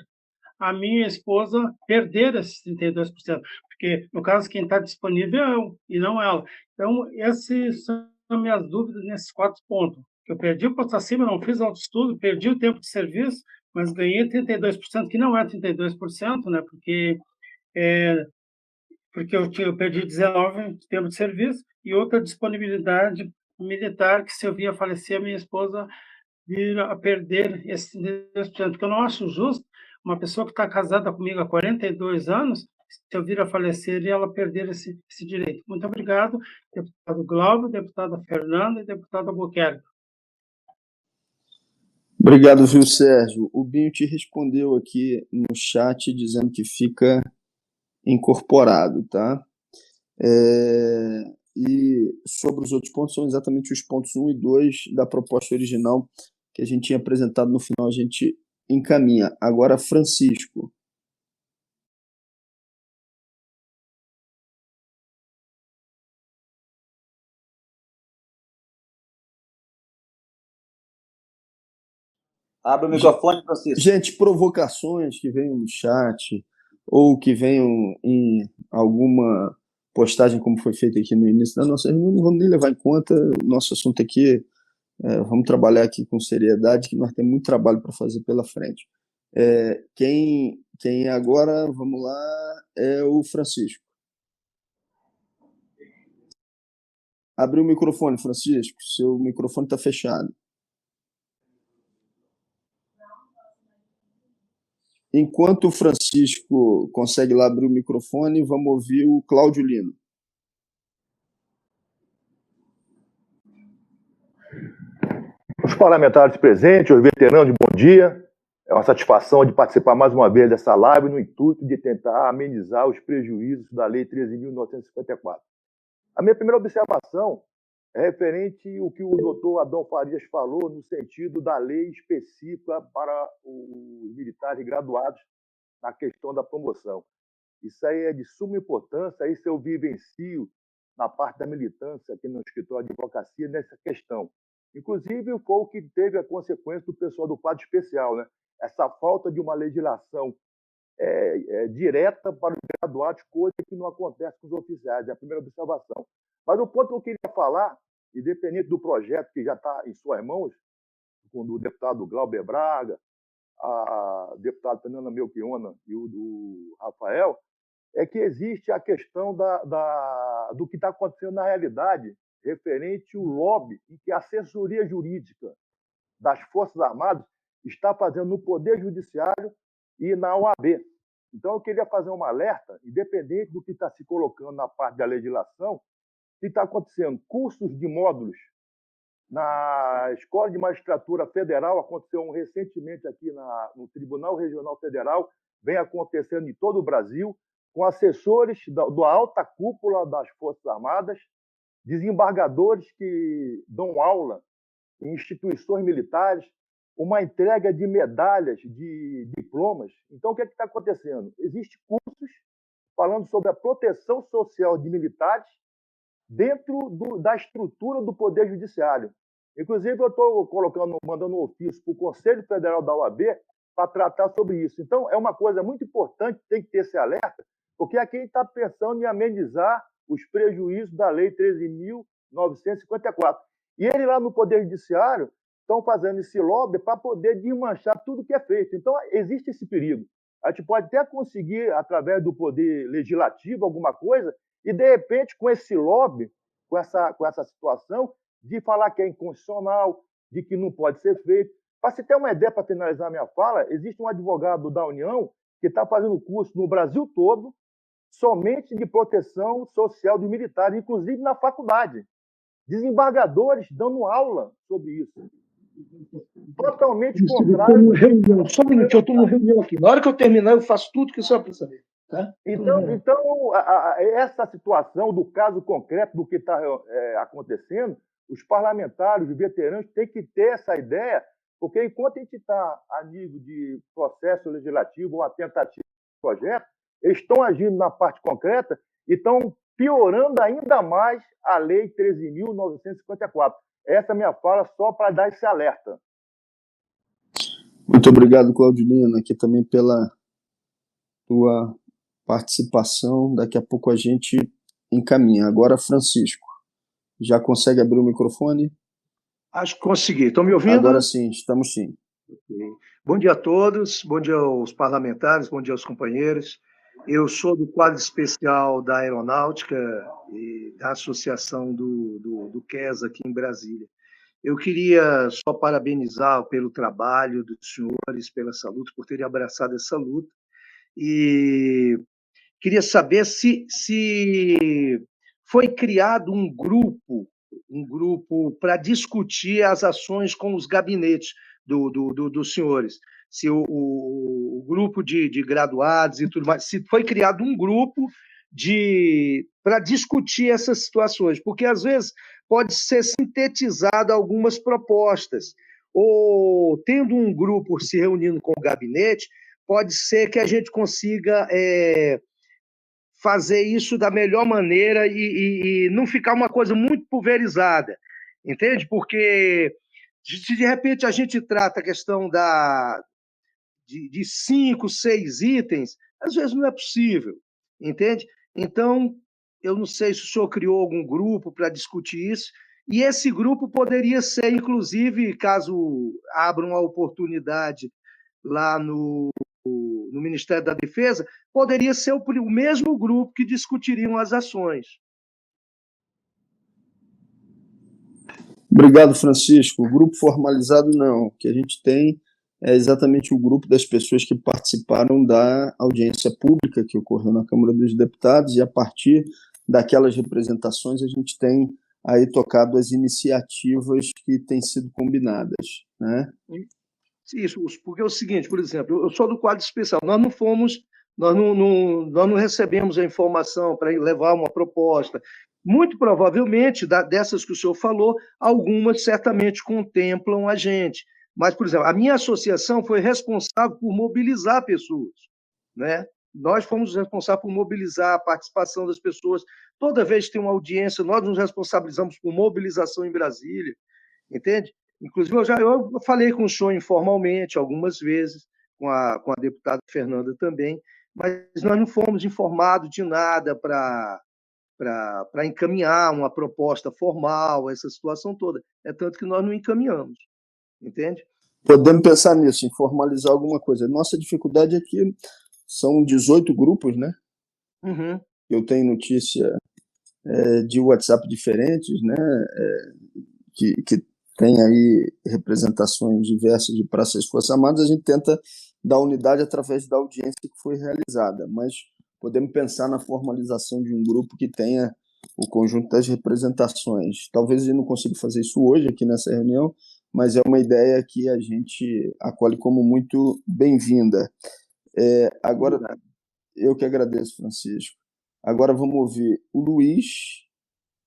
a minha esposa perder esses 32%, porque, no caso, quem está disponível é eu e não ela. Então, essas são as minhas dúvidas nesses 4 pontos. Eu perdi o posto acima, não fiz autoestudo, perdi o tempo de serviço, mas ganhei 32%, que não é 32%, né? Porque eu perdi 19 de tempo de serviço e outra disponibilidade militar, que se eu vir a falecer, a minha esposa vir a perder esse 32%, porque eu não acho justo uma pessoa que está casada comigo há 42 anos, se eu vir a falecer e ela perder esse direito. Muito obrigado, deputado Glauber, deputada Fernanda e deputado Albuquerque. Obrigado, viu, Sérgio? O Binho te respondeu aqui no chat dizendo que fica incorporado, tá? E sobre os outros pontos, são exatamente os pontos 1 e 2 da proposta original que a gente tinha apresentado. No final, a gente encaminha. Agora, Francisco. Abre o microfone, Francisco. Gente, provocações que venham no chat ou que venham em alguma postagem como foi feita aqui no início da nossa reunião, não vamos nem levar em conta. O nosso assunto aqui, vamos trabalhar aqui com seriedade, que nós temos muito trabalho para fazer pela frente. Quem agora, vamos lá, é o Francisco. Abre o microfone, Francisco, seu microfone está fechado. Enquanto o Francisco consegue lá abrir o microfone, vamos ouvir o Cláudio Lino. Os parlamentares presentes, os veteranos, bom dia. É uma satisfação de participar mais uma vez dessa live no intuito de tentar amenizar os prejuízos da Lei 13.954. A minha primeira observação é referente ao que o doutor Adão Farias falou no sentido da lei específica para os militares graduados na questão da promoção. Isso aí é de suma importância, isso eu vivencio na parte da militância aqui no escritório de advocacia nessa questão. Inclusive, foi o que teve a consequência do pessoal do quadro especial, né? Essa falta de uma legislação direta para os graduados, coisa que não acontece com os oficiais, é a primeira observação. Mas o ponto que eu queria falar, independente do projeto que já está em suas mãos, com o deputado Glauber Braga, a deputada Fernanda Melchiona e o do Rafael, é que existe a questão do que está acontecendo na realidade, referente ao lobby em que a assessoria jurídica das Forças Armadas está fazendo no Poder Judiciário e na OAB. Então, eu queria fazer um alerta, independente do que está se colocando na parte da legislação, que está acontecendo cursos de módulos na Escola de Magistratura Federal, aconteceu recentemente aqui no Tribunal Regional Federal, vem acontecendo em todo o Brasil, com assessores da alta cúpula das Forças Armadas, desembargadores que dão aula em instituições militares, uma entrega de medalhas, de diplomas. Então, o que está acontecendo? Existem cursos falando sobre a proteção social de militares dentro da estrutura do Poder Judiciário. Inclusive, eu estou mandando um ofício para o Conselho Federal da OAB para tratar sobre isso. Então, é uma coisa muito importante, tem que ter esse alerta, porque aqui a gente está pensando em amenizar os prejuízos da Lei 13.954. E ele lá no Poder Judiciário estão fazendo esse lobby para poder desmanchar tudo que é feito. Então, existe esse perigo. A gente pode até conseguir, através do Poder Legislativo, alguma coisa, e, de repente, com esse lobby, com essa situação, de falar que é inconstitucional, de que não pode ser feito. Para se ter uma ideia, para finalizar a minha fala, existe um advogado da União que está fazendo curso no Brasil todo, somente de proteção social dos militares, inclusive na faculdade. Desembargadores dando aula sobre isso. Totalmente contrário. Só um minutinho, eu estou numa reunião aqui. Na hora que eu terminar, eu faço tudo que o senhor precisa saber. Tá? Então essa situação do caso concreto do que está acontecendo, os parlamentares, os veteranos, têm que ter essa ideia, porque enquanto a gente está a nível de processo legislativo ou a tentativa de projeto, eles estão agindo na parte concreta e estão piorando ainda mais a Lei 13.954. Essa é a minha fala só para dar esse alerta. Muito obrigado, Claudilino, aqui também pela tua participação. Daqui a pouco a gente encaminha. Agora, Francisco, já consegue abrir o microfone? Acho que consegui. Estão me ouvindo? Agora sim, estamos sim. Okay. Bom dia a todos, bom dia aos parlamentares, bom dia aos companheiros. Eu sou do quadro especial da Aeronáutica e da Associação do QES aqui em Brasília. Eu queria só parabenizar pelo trabalho dos senhores, pela essa luta, por terem abraçado essa luta. E queria saber se foi criado um grupo para discutir as ações com os gabinetes dos senhores. Se o grupo de graduados e tudo mais, se foi criado um grupo para discutir essas situações, porque às vezes pode ser sintetizado algumas propostas, ou tendo um grupo se reunindo com o gabinete, pode ser que a gente consiga fazer isso da melhor maneira e não ficar uma coisa muito pulverizada, entende? Porque se de repente a gente trata a questão de 5, 6 itens, às vezes não é possível, entende? Então, eu não sei se o senhor criou algum grupo para discutir isso, e esse grupo poderia ser, inclusive, caso abram a oportunidade lá no Ministério da Defesa, poderia ser o mesmo grupo que discutiriam as ações. Obrigado, Francisco. O grupo formalizado não. O que a gente tem é exatamente o grupo das pessoas que participaram da audiência pública que ocorreu na Câmara dos Deputados, e a partir daquelas representações a gente tem aí tocado as iniciativas que têm sido combinadas, né? Isso, porque é o seguinte, por exemplo, eu sou do quadro especial, nós não recebemos a informação para levar uma proposta. Muito provavelmente, dessas que o senhor falou, algumas certamente contemplam a gente. Mas, por exemplo, a minha associação foi responsável por mobilizar pessoas, né? Nós fomos responsáveis por mobilizar a participação das pessoas. Toda vez que tem uma audiência, nós nos responsabilizamos por mobilização em Brasília, entende? Inclusive, eu falei com o senhor informalmente algumas vezes, com a deputada Fernanda também, mas nós não fomos informados de nada para encaminhar uma proposta formal, essa situação toda. É tanto que nós não encaminhamos, entende? Podemos pensar nisso, em formalizar alguma coisa. Nossa dificuldade é que são 18 grupos, né? Uhum. Eu tenho notícia de WhatsApp diferentes, né? Que tem aí representações diversas de praças e forças armadas. A gente tenta dar unidade através da audiência que foi realizada, mas podemos pensar na formalização de um grupo que tenha o conjunto das representações. Talvez eu não consiga fazer isso hoje aqui nessa reunião, mas é uma ideia que a gente acolhe como muito bem-vinda. Agora, eu que agradeço, Francisco. Agora vamos ouvir o Luiz,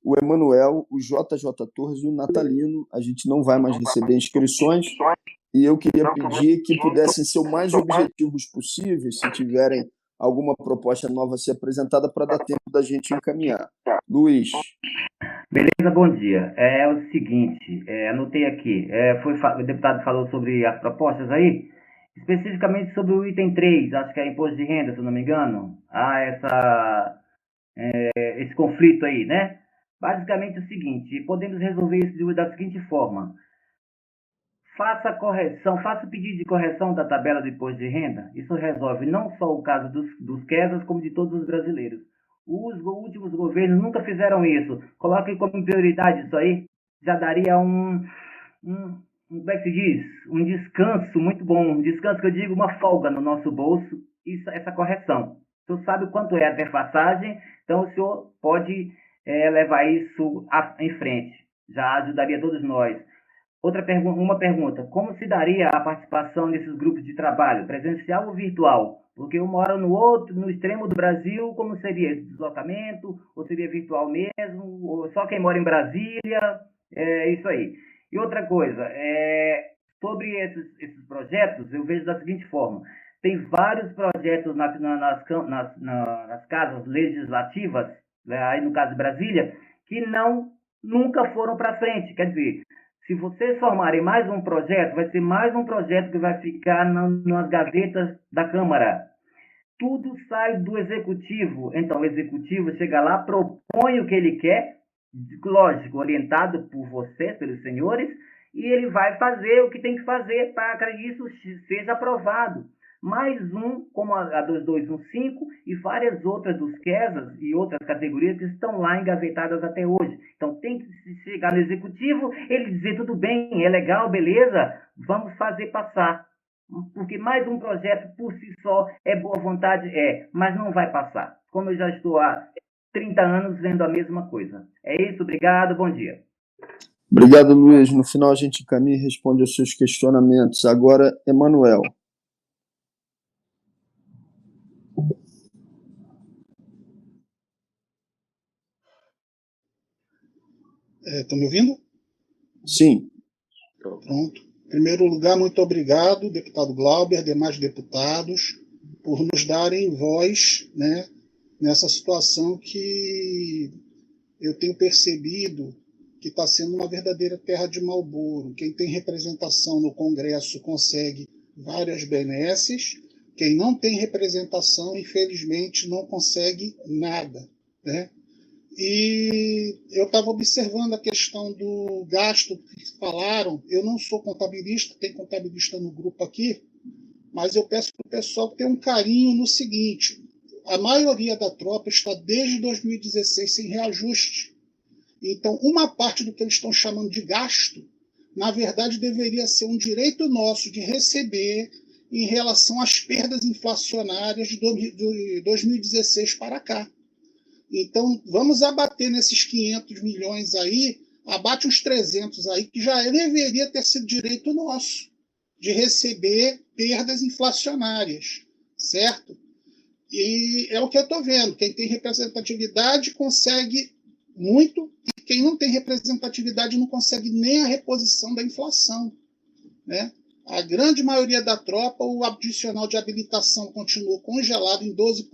o Emanuel, o JJ Torres e o Natalino. A gente não vai mais receber inscrições e eu queria pedir que pudessem ser o mais objetivos possíveis, se tiverem alguma proposta nova a ser apresentada, para dar tempo da gente encaminhar. Luiz. Beleza, bom dia. É o seguinte, anotei aqui, o deputado falou sobre as propostas aí, especificamente sobre o item 3, acho que é imposto de renda, se eu não me engano, esse conflito aí, né? Basicamente é o seguinte, podemos resolver isso da seguinte forma: faça o pedido de correção da tabela do imposto de renda. Isso resolve não só o caso dos QESAs, como de todos os brasileiros. Os últimos governos nunca fizeram isso. Coloquem como prioridade isso aí, já daria como é que se diz? Um descanso muito bom. Um descanso que eu digo, uma folga no nosso bolso, essa correção. O senhor sabe quanto é a defasagem, então o senhor pode levar isso em frente. Já ajudaria todos nós. Uma pergunta: como se daria a participação nesses grupos de trabalho, presencial ou virtual? Porque eu moro no extremo do Brasil, como seria esse deslocamento? Ou seria virtual mesmo? Ou só quem mora em Brasília? Isso aí. E outra coisa, sobre esses projetos, eu vejo da seguinte forma: tem vários projetos nas casas legislativas aí no caso de Brasília, que nunca foram para frente. Quer dizer, se vocês formarem mais um projeto, vai ser mais um projeto que vai ficar nas gavetas da Câmara. Tudo sai do Executivo. Então, o Executivo chega lá, propõe o que ele quer, lógico, orientado por vocês, pelos senhores, e ele vai fazer o que tem que fazer para que isso seja aprovado. Mais um, como a 2215 e várias outras dos QESAs e outras categorias que estão lá engavetadas até hoje. Então, tem que chegar no Executivo, ele dizer, tudo bem, é legal, beleza, vamos fazer passar. Porque mais um projeto por si só é boa vontade, mas não vai passar. Como eu já estou há 30 anos vendo a mesma coisa. É isso, obrigado, bom dia. Obrigado, Luiz. No final a gente encaminha e responde aos seus questionamentos. Agora, Emanuel. Estão me ouvindo? Sim. Pronto. Em primeiro lugar, muito obrigado, deputado Glauber, demais deputados, por nos darem voz, né, nessa situação que eu tenho percebido que está sendo uma verdadeira terra de Marlboro. Quem tem representação no Congresso consegue várias benesses, quem não tem representação, infelizmente, não consegue nada, né? E eu estava observando a questão do gasto que falaram. Eu não sou contabilista, tem contabilista no grupo aqui, mas eu peço para o pessoal ter um carinho no seguinte: a maioria da tropa está desde 2016 sem reajuste. Então, uma parte do que eles estão chamando de gasto, na verdade, deveria ser um direito nosso de receber em relação às perdas inflacionárias de 2016 para cá. Então, vamos abater nesses 500 milhões aí, abate uns 300 aí, que já deveria ter sido direito nosso, de receber perdas inflacionárias, certo? E é o que eu estou vendo. Quem tem representatividade consegue muito, e quem não tem representatividade não consegue nem a reposição da inflação, né? A grande maioria da tropa, o adicional de habilitação continuou congelado em 12%.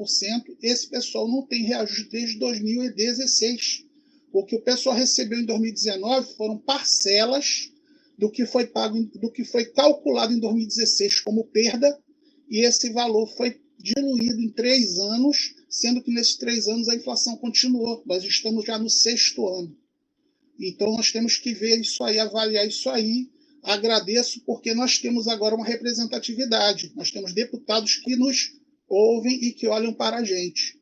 Esse pessoal não tem reajuste desde 2016. O que o pessoal recebeu em 2019 foram parcelas do que foi pago, do que foi calculado em 2016 como perda, e esse valor foi diluído em 3 anos, sendo que nesses 3 anos a inflação continuou. Nós estamos já no 6º ano. Então nós temos que ver isso aí, avaliar isso aí. Agradeço porque nós temos agora uma representatividade. Nós temos deputados que nos ouvem e que olham para a gente.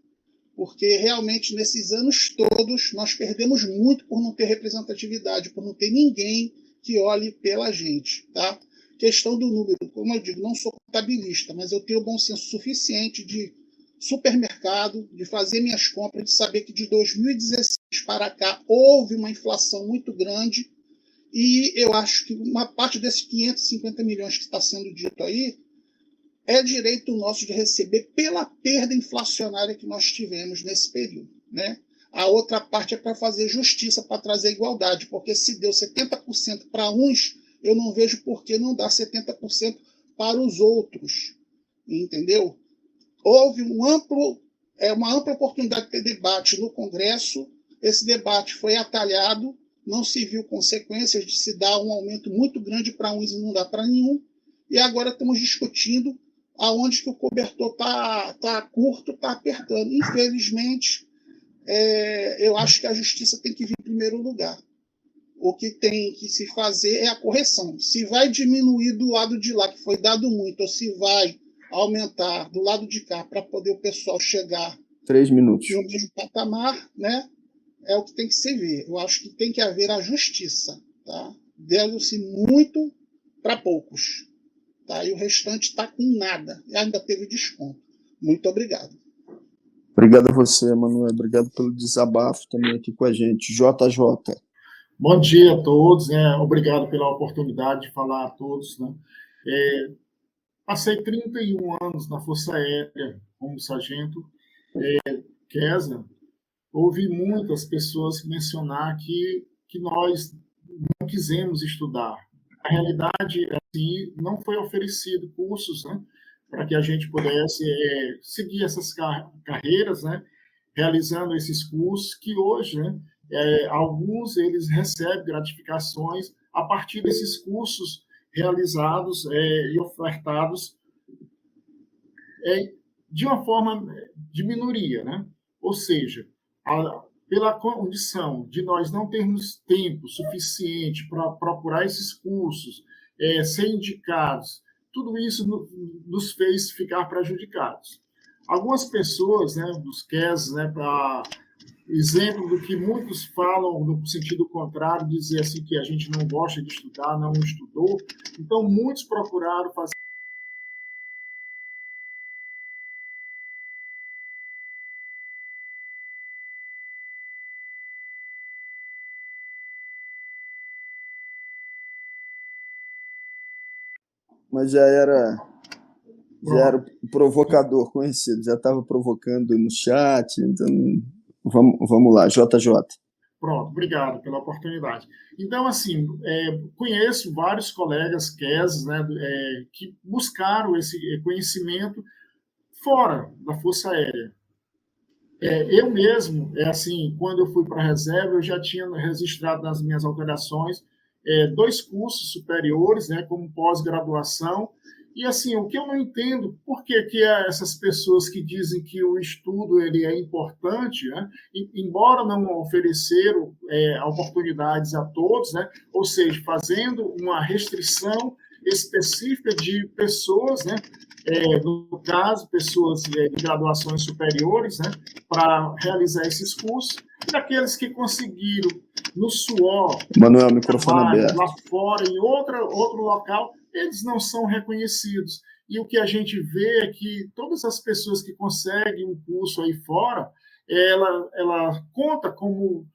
Porque realmente nesses anos todos nós perdemos muito por não ter representatividade, por não ter ninguém que olhe pela gente, tá? Questão do número, como eu digo, não sou contabilista, mas eu tenho bom senso suficiente de supermercado, de fazer minhas compras, de saber que de 2016 para cá houve uma inflação muito grande. E eu acho que uma parte desses 550 milhões que está sendo dito aí é direito nosso de receber pela perda inflacionária que nós tivemos nesse período, né? A outra parte é para fazer justiça, para trazer igualdade, porque se deu 70% para uns, eu não vejo por que não dar 70% para os outros, entendeu? Houve uma ampla oportunidade de ter debate no Congresso, esse debate foi atalhado, não se viu consequências de se dar um aumento muito grande para uns e não dá para nenhum. E agora estamos discutindo aonde que o cobertor está curto, está apertando. Infelizmente, eu acho que a justiça tem que vir em primeiro lugar. O que tem que se fazer é a correção. Se vai diminuir do lado de lá, que foi dado muito, ou se vai aumentar do lado de cá para poder o pessoal chegar 3 minutos no mesmo patamar, né? É o que tem que se ver. Eu acho que tem que haver a justiça, tá? Deu-se muito para poucos, tá? E o restante está com nada. E ainda teve desconto. Muito obrigado. Obrigado a você, Emanuel. Obrigado pelo desabafo também aqui com a gente. JJ. Bom dia a todos, né? Obrigado pela oportunidade de falar a todos, né? Passei 31 anos na Força Aérea como sargento QESA. Ouvi muitas pessoas mencionar que nós não quisemos estudar. A realidade, assim, não foi oferecido cursos, né, para que a gente pudesse seguir essas carreiras, né? realizando esses cursos que hoje, né, alguns eles recebem gratificações a partir desses cursos realizados e ofertados de uma forma de minoria, né? Ou seja, pela condição de nós não termos tempo suficiente para procurar esses cursos, ser indicados, tudo isso nos fez ficar prejudicados. Algumas pessoas, né, dos QES, né, para exemplo do que muitos falam no sentido contrário, dizer assim que a gente não gosta de estudar, não estudou. Então, muitos procuraram fazer. Mas já era o provocador conhecido, já estava provocando no chat, então vamos lá, JJ. Pronto, obrigado pela oportunidade. Então, assim, conheço vários colegas QES, né, que buscaram esse conhecimento fora da Força Aérea. Eu mesmo, assim, quando eu fui para a reserva, eu já tinha registrado nas minhas alterações 2 cursos superiores, né, como pós-graduação. E, assim, o que eu não entendo, por que essas pessoas que dizem que o estudo ele é importante, né, embora não ofereceram oportunidades a todos, né, ou seja, fazendo uma restrição específica de pessoas, né, no caso, pessoas de graduações superiores, né, para realizar esses cursos, e aqueles que conseguiram, no suor, Manuel, microfone aberto, lá fora, em outro local, eles não são reconhecidos. E o que a gente vê é que todas as pessoas que conseguem um curso aí fora, ela conta como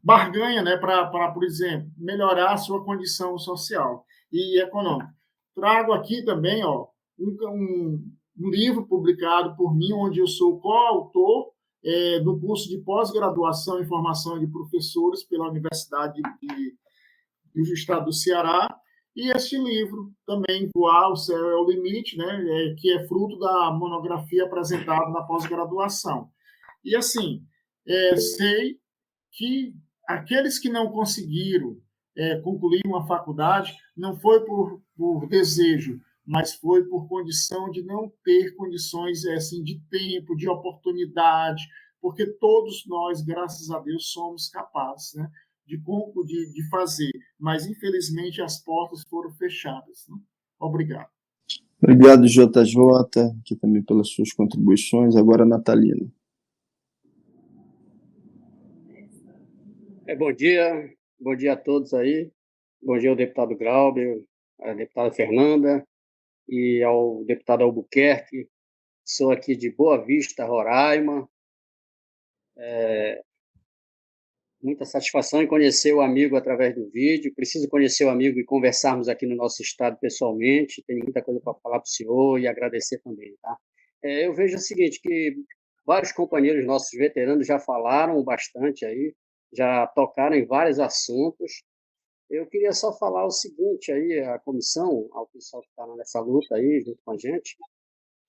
barganha, né, para, por exemplo, melhorar a sua condição social e econômica. Trago aqui também um livro publicado por mim, onde eu sou coautor do curso de pós-graduação em formação de professores pela Universidade do Estado do Ceará, e este livro também, Voar, o Céu é o Limite, né, que é fruto da monografia apresentada na pós-graduação. E, assim, sei que aqueles que não conseguiram concluir uma faculdade não foi por desejo, mas foi por condição de não ter condições assim, de tempo, de oportunidade, porque todos nós, graças a Deus, somos capazes, né, de fazer, mas infelizmente as portas foram fechadas. Né? Obrigado. Obrigado, JJ, aqui também pelas suas contribuições. Agora, Natalina. Bom dia a todos aí. Bom dia ao deputado Glauber, à deputada Fernanda e ao deputado Albuquerque. Sou aqui de Boa Vista, Roraima. Muita satisfação em conhecer o amigo através do vídeo. Preciso conhecer o amigo e conversarmos aqui no nosso estado pessoalmente. Tenho muita coisa para falar para o senhor e agradecer também. Tá? Eu vejo o seguinte, que vários companheiros nossos veteranos já falaram bastante aí, já tocaram em vários assuntos. Eu queria só falar o seguinte aí, a comissão, ao pessoal que está nessa luta aí, junto com a gente,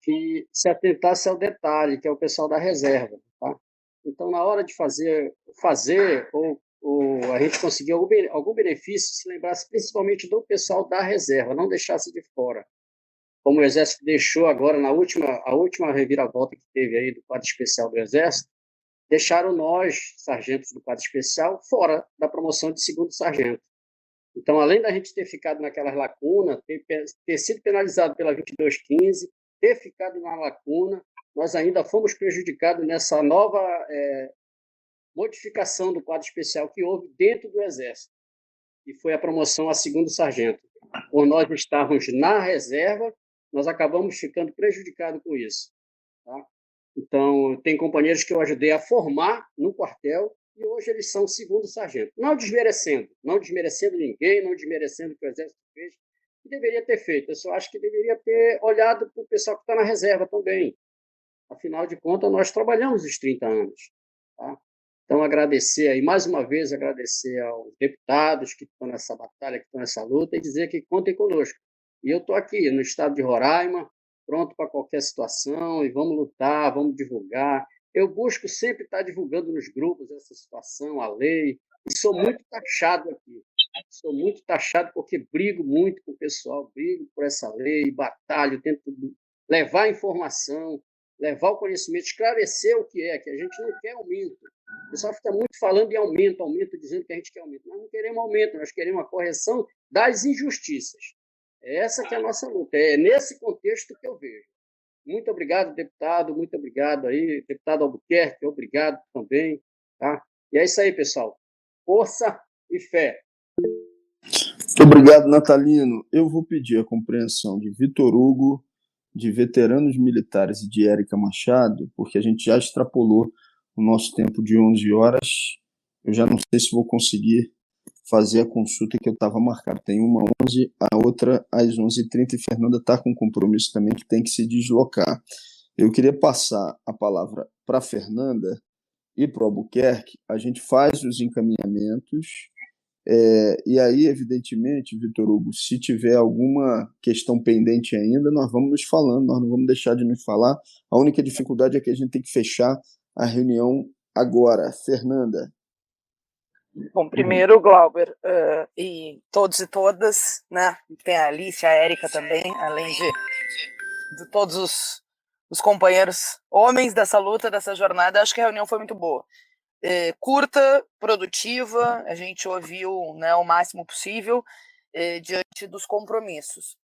que se atentasse ao detalhe, que é o pessoal da reserva, tá? Então, na hora de fazer ou a gente conseguir algum benefício, se lembrasse principalmente do pessoal da reserva, não deixasse de fora. Como o Exército deixou agora, a última reviravolta que teve aí do quadro especial do Exército, deixaram nós, sargentos do quadro especial, fora da promoção de segundo sargento. Então, além da gente ter ficado naquelas lacunas, ter sido penalizado pela 2215, ter ficado na lacuna, nós ainda fomos prejudicados nessa nova modificação do quadro especial que houve dentro do Exército, que foi a promoção a segundo sargento. Por nós estarmos na reserva, nós acabamos ficando prejudicados com isso. Tá? Então, tem companheiros que eu ajudei a formar no quartel e hoje eles são segundo sargento. Não desmerecendo ninguém, não desmerecendo o que o Exército fez, que deveria ter feito. Eu só acho que deveria ter olhado para o pessoal que está na reserva também. Afinal de contas, nós trabalhamos os 30 anos. Tá? Então, agradecer aí, mais uma vez, agradecer aos deputados que estão nessa batalha, que estão nessa luta, e dizer que contem conosco. E eu estou aqui no estado de Roraima, pronto para qualquer situação e vamos lutar, vamos divulgar. Eu busco sempre estar divulgando nos grupos essa situação, a lei, e sou muito taxado aqui. Sou muito taxado porque brigo muito com o pessoal, brigo por essa lei, batalho, tento levar a informação, levar o conhecimento, esclarecer o que a gente não quer aumento. O pessoal fica muito falando em aumento, dizendo que a gente quer aumento. Nós não queremos aumento, nós queremos a correção das injustiças. Essa que é a nossa luta, é nesse contexto que eu vejo. Muito obrigado, deputado, muito obrigado aí, deputado Albuquerque, obrigado também, tá? E é isso aí, pessoal. Força e fé. Muito obrigado, Natalino. Eu vou pedir a compreensão de Vitor Hugo, de Veteranos Militares e de Érica Machado, porque a gente já extrapolou o nosso tempo de 11 horas. Eu já não sei se vou conseguir fazer a consulta que eu estava marcado. Tem uma às 11, a outra às 11h30, e Fernanda está com um compromisso também que tem que se deslocar. Eu queria passar a palavra para a Fernanda e para o Albuquerque. A gente faz os encaminhamentos, e aí, evidentemente, Vitor Hugo, se tiver alguma questão pendente ainda, nós vamos nos falando, nós não vamos deixar de nos falar. A única dificuldade é que a gente tem que fechar a reunião agora. Fernanda. Bom, primeiro, Glauber, e todos e todas, né? Tem a Alice, a Érica também, além de todos os companheiros homens dessa luta, dessa jornada. Acho que a reunião foi muito boa. Curta, produtiva, a gente ouviu, né, o máximo possível diante dos compromissos.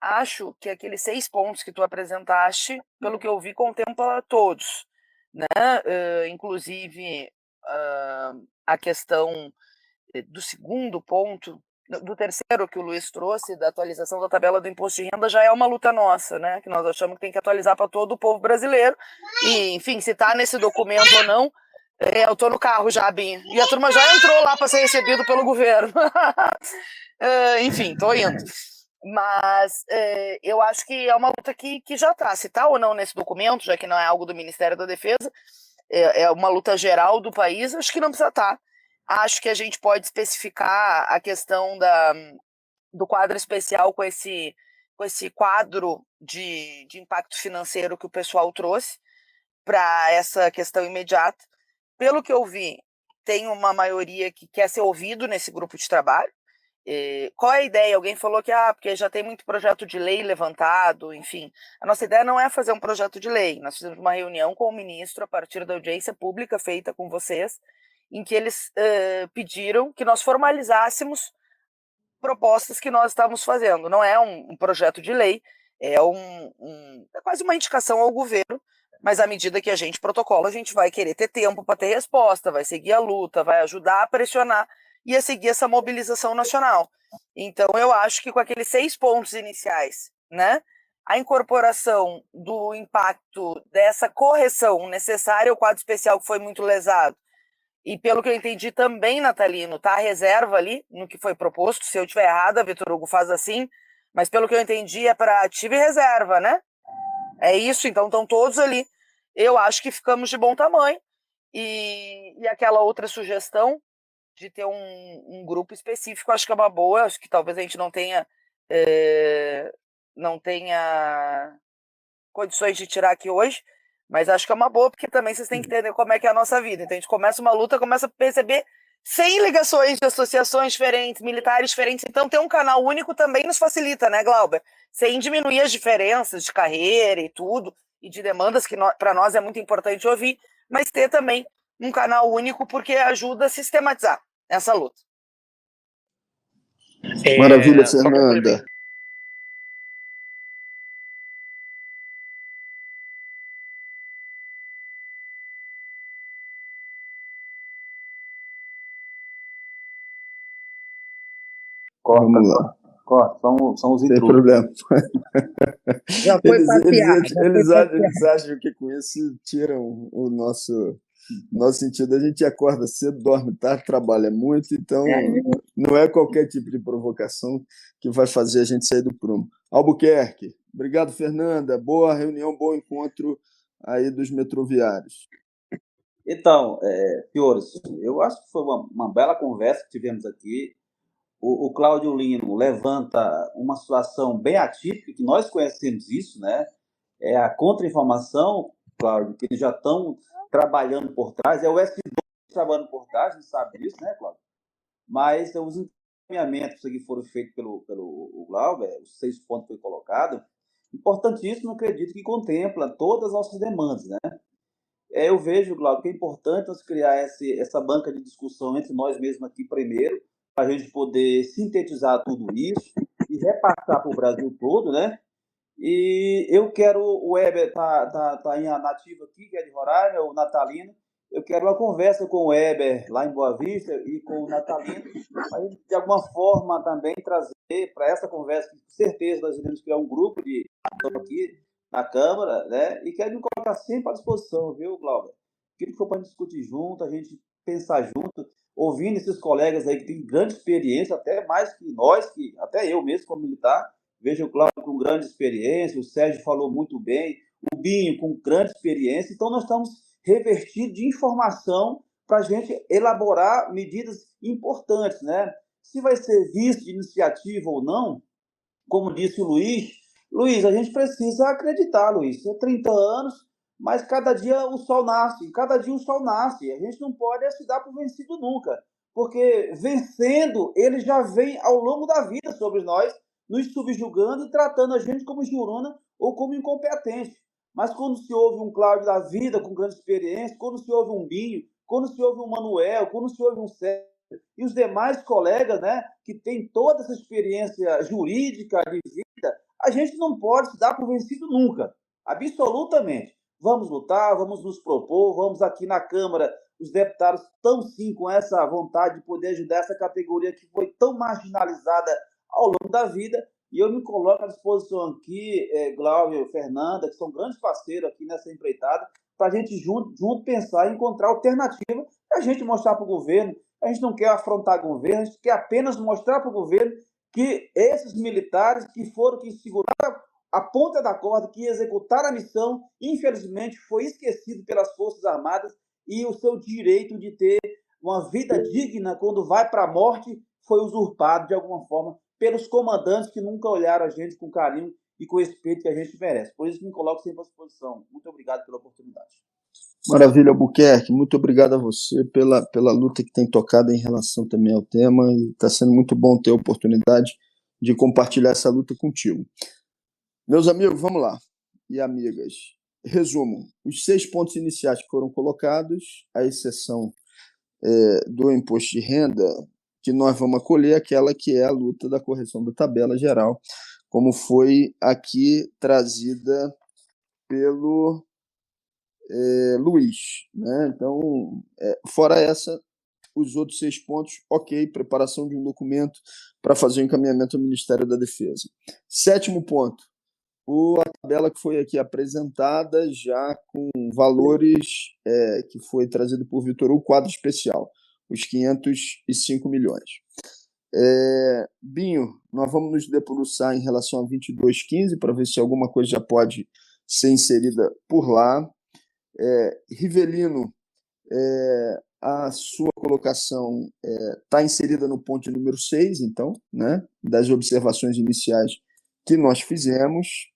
Acho que aqueles 6 pontos que tu apresentaste, pelo que eu vi, contempla todos, né? Inclusive a questão do segundo ponto, do terceiro que o Luiz trouxe, da atualização da tabela do imposto de renda, já é uma luta nossa, né? Que nós achamos que tem que atualizar para todo o povo brasileiro. E, enfim, se está nesse documento ou não, eu estou no carro já, Binho. E a turma já entrou lá para ser recebido pelo governo. Enfim, estou indo. Mas eu acho que é uma luta que já está. Se está ou não nesse documento, já que não é algo do Ministério da Defesa, é uma luta geral do país, acho que não precisa estar. Acho que a gente pode especificar a questão do quadro especial com esse quadro de impacto financeiro que o pessoal trouxe para essa questão imediata. Pelo que eu vi, tem uma maioria que quer ser ouvido nesse grupo de trabalho. Qual é a ideia? Alguém falou que porque já tem muito projeto de lei levantado, enfim. A nossa ideia não é fazer um projeto de lei. Nós fizemos uma reunião com o ministro a partir da audiência pública feita com vocês, em que eles pediram que nós formalizássemos propostas que nós estávamos fazendo. Não é um projeto de lei, é quase uma indicação ao governo, mas à medida que a gente protocola, a gente vai querer ter tempo para ter resposta, vai seguir a luta, vai ajudar a pressionar e a seguir essa mobilização nacional. Então, eu acho que com aqueles 6 pontos iniciais, né, a incorporação do impacto dessa correção necessária ao quadro especial que foi muito lesado, e pelo que eu entendi também, Natalino, tá a reserva ali no que foi proposto. Se eu estiver errada, Vitor Hugo faz assim, mas pelo que eu entendi é para ativo e reserva, né? É isso, então estão todos ali. Eu acho que ficamos de bom tamanho. E aquela outra sugestão de ter um grupo específico, acho que é uma boa. Acho que talvez a gente não tenha condições de tirar aqui hoje, mas acho que é uma boa, porque também vocês têm que entender como é que é a nossa vida. Então a gente começa uma luta, começa a perceber 100 ligações de associações diferentes, militares diferentes. Então ter um canal único também nos facilita, né, Glauber? Sem diminuir as diferenças de carreira e tudo, e de demandas que para nós é muito importante ouvir, mas ter também um canal único, porque ajuda a sistematizar essa luta. Maravilha, Fernanda. Vamos lá. Corta, são os intrusos. Sem problema. Já foi Eles acham que com isso tiram o nosso sentido. A gente acorda cedo, dorme tarde, trabalha muito, então não é qualquer tipo de provocação que vai fazer a gente sair do prumo. Albuquerque, obrigado, Fernanda. Boa reunião, bom encontro aí dos metroviários. Então, senhores, eu acho que foi uma bela conversa que tivemos aqui. O Cláudio Lino levanta uma situação bem atípica, que nós conhecemos isso, né? a contra-informação, Cláudio, que eles já estão trabalhando por trás, é o S2 trabalhando por trás, a gente sabe disso, né, Cláudio? Mas os encaminhamentos que foram feitos pelo Glauber, os 6 pontos que foi colocado, importantíssimo, acredito que contempla todas as nossas demandas, né? Eu vejo, Glauber, que é importante nós criar essa banca de discussão entre nós mesmos aqui primeiro, para a gente poder sintetizar tudo isso e repassar para o Brasil todo, né? E eu quero, o Weber tá em nativo aqui, que é de Roraima, o Natalino. Eu quero uma conversa com o Weber lá em Boa Vista e com o Natalino, para de alguma forma também trazer para essa conversa, com certeza nós iremos criar um grupo de aqui na Câmara, né? E quero me colocar sempre à disposição, viu, Glauber? Aquilo que for para discutir junto, a gente pensar junto, ouvindo esses colegas aí que têm grande experiência, até mais que nós, que até eu mesmo como militar, vejo o Cláudio com grande experiência, o Sérgio falou muito bem, o Binho com grande experiência, então nós estamos revertidos de informação para a gente elaborar medidas importantes, né? Se vai ser visto de iniciativa ou não, como disse o Luiz, a gente precisa acreditar, Luiz, é 30 anos, mas cada dia o sol nasce, a gente não pode se dar por vencido nunca, porque vencendo, ele já vem ao longo da vida sobre nós, nos subjugando e tratando a gente como juruna ou como incompetente. Mas quando se ouve um Cláudio da vida com grande experiência, quando se ouve um Binho, quando se ouve um Manuel, quando se ouve um Sérgio e os demais colegas, né, que têm toda essa experiência jurídica de vida, a gente não pode se dar por vencido nunca, absolutamente. Vamos lutar, vamos nos propor, vamos aqui na Câmara, os deputados estão sim com essa vontade de poder ajudar essa categoria que foi tão marginalizada ao longo da vida, e eu me coloco à disposição aqui, Glauber, Fernanda, que são grandes parceiros aqui nessa empreitada, para a gente junto pensar e encontrar alternativa, para a gente mostrar para o governo. A gente não quer afrontar o governo, a gente quer apenas mostrar para o governo que esses militares que seguraram a ponta da corda, que executaram a missão, infelizmente foi esquecido pelas Forças Armadas e o seu direito de ter uma vida digna quando vai para a morte foi usurpado de alguma forma pelos comandantes que nunca olharam a gente com carinho e com respeito que a gente merece. Por isso me coloco sempre à disposição. Muito obrigado pela oportunidade. Maravilha, Albuquerque. Muito obrigado a você pela luta que tem tocado em relação também ao tema, e está sendo muito bom ter a oportunidade de compartilhar essa luta contigo. Meus amigos, vamos lá. E amigas, resumo. Os 6 pontos iniciais que foram colocados, à exceção do imposto de renda, que nós vamos acolher, aquela que é a luta da correção da tabela geral, como foi aqui trazida pelo Luiz, né? Então, fora essa, os outros 6 pontos, ok, preparação de um documento para fazer o encaminhamento ao Ministério da Defesa. 7º ponto, a tabela que foi aqui apresentada já com valores que foi trazido por Vitor Hugo, quadro especial, os 505 milhões. Binho, nós vamos nos debruçar em relação a 2215 para ver se alguma coisa já pode ser inserida por lá. Rivelino, a sua colocação está inserida no ponto número 6, então, né, das observações iniciais que nós fizemos.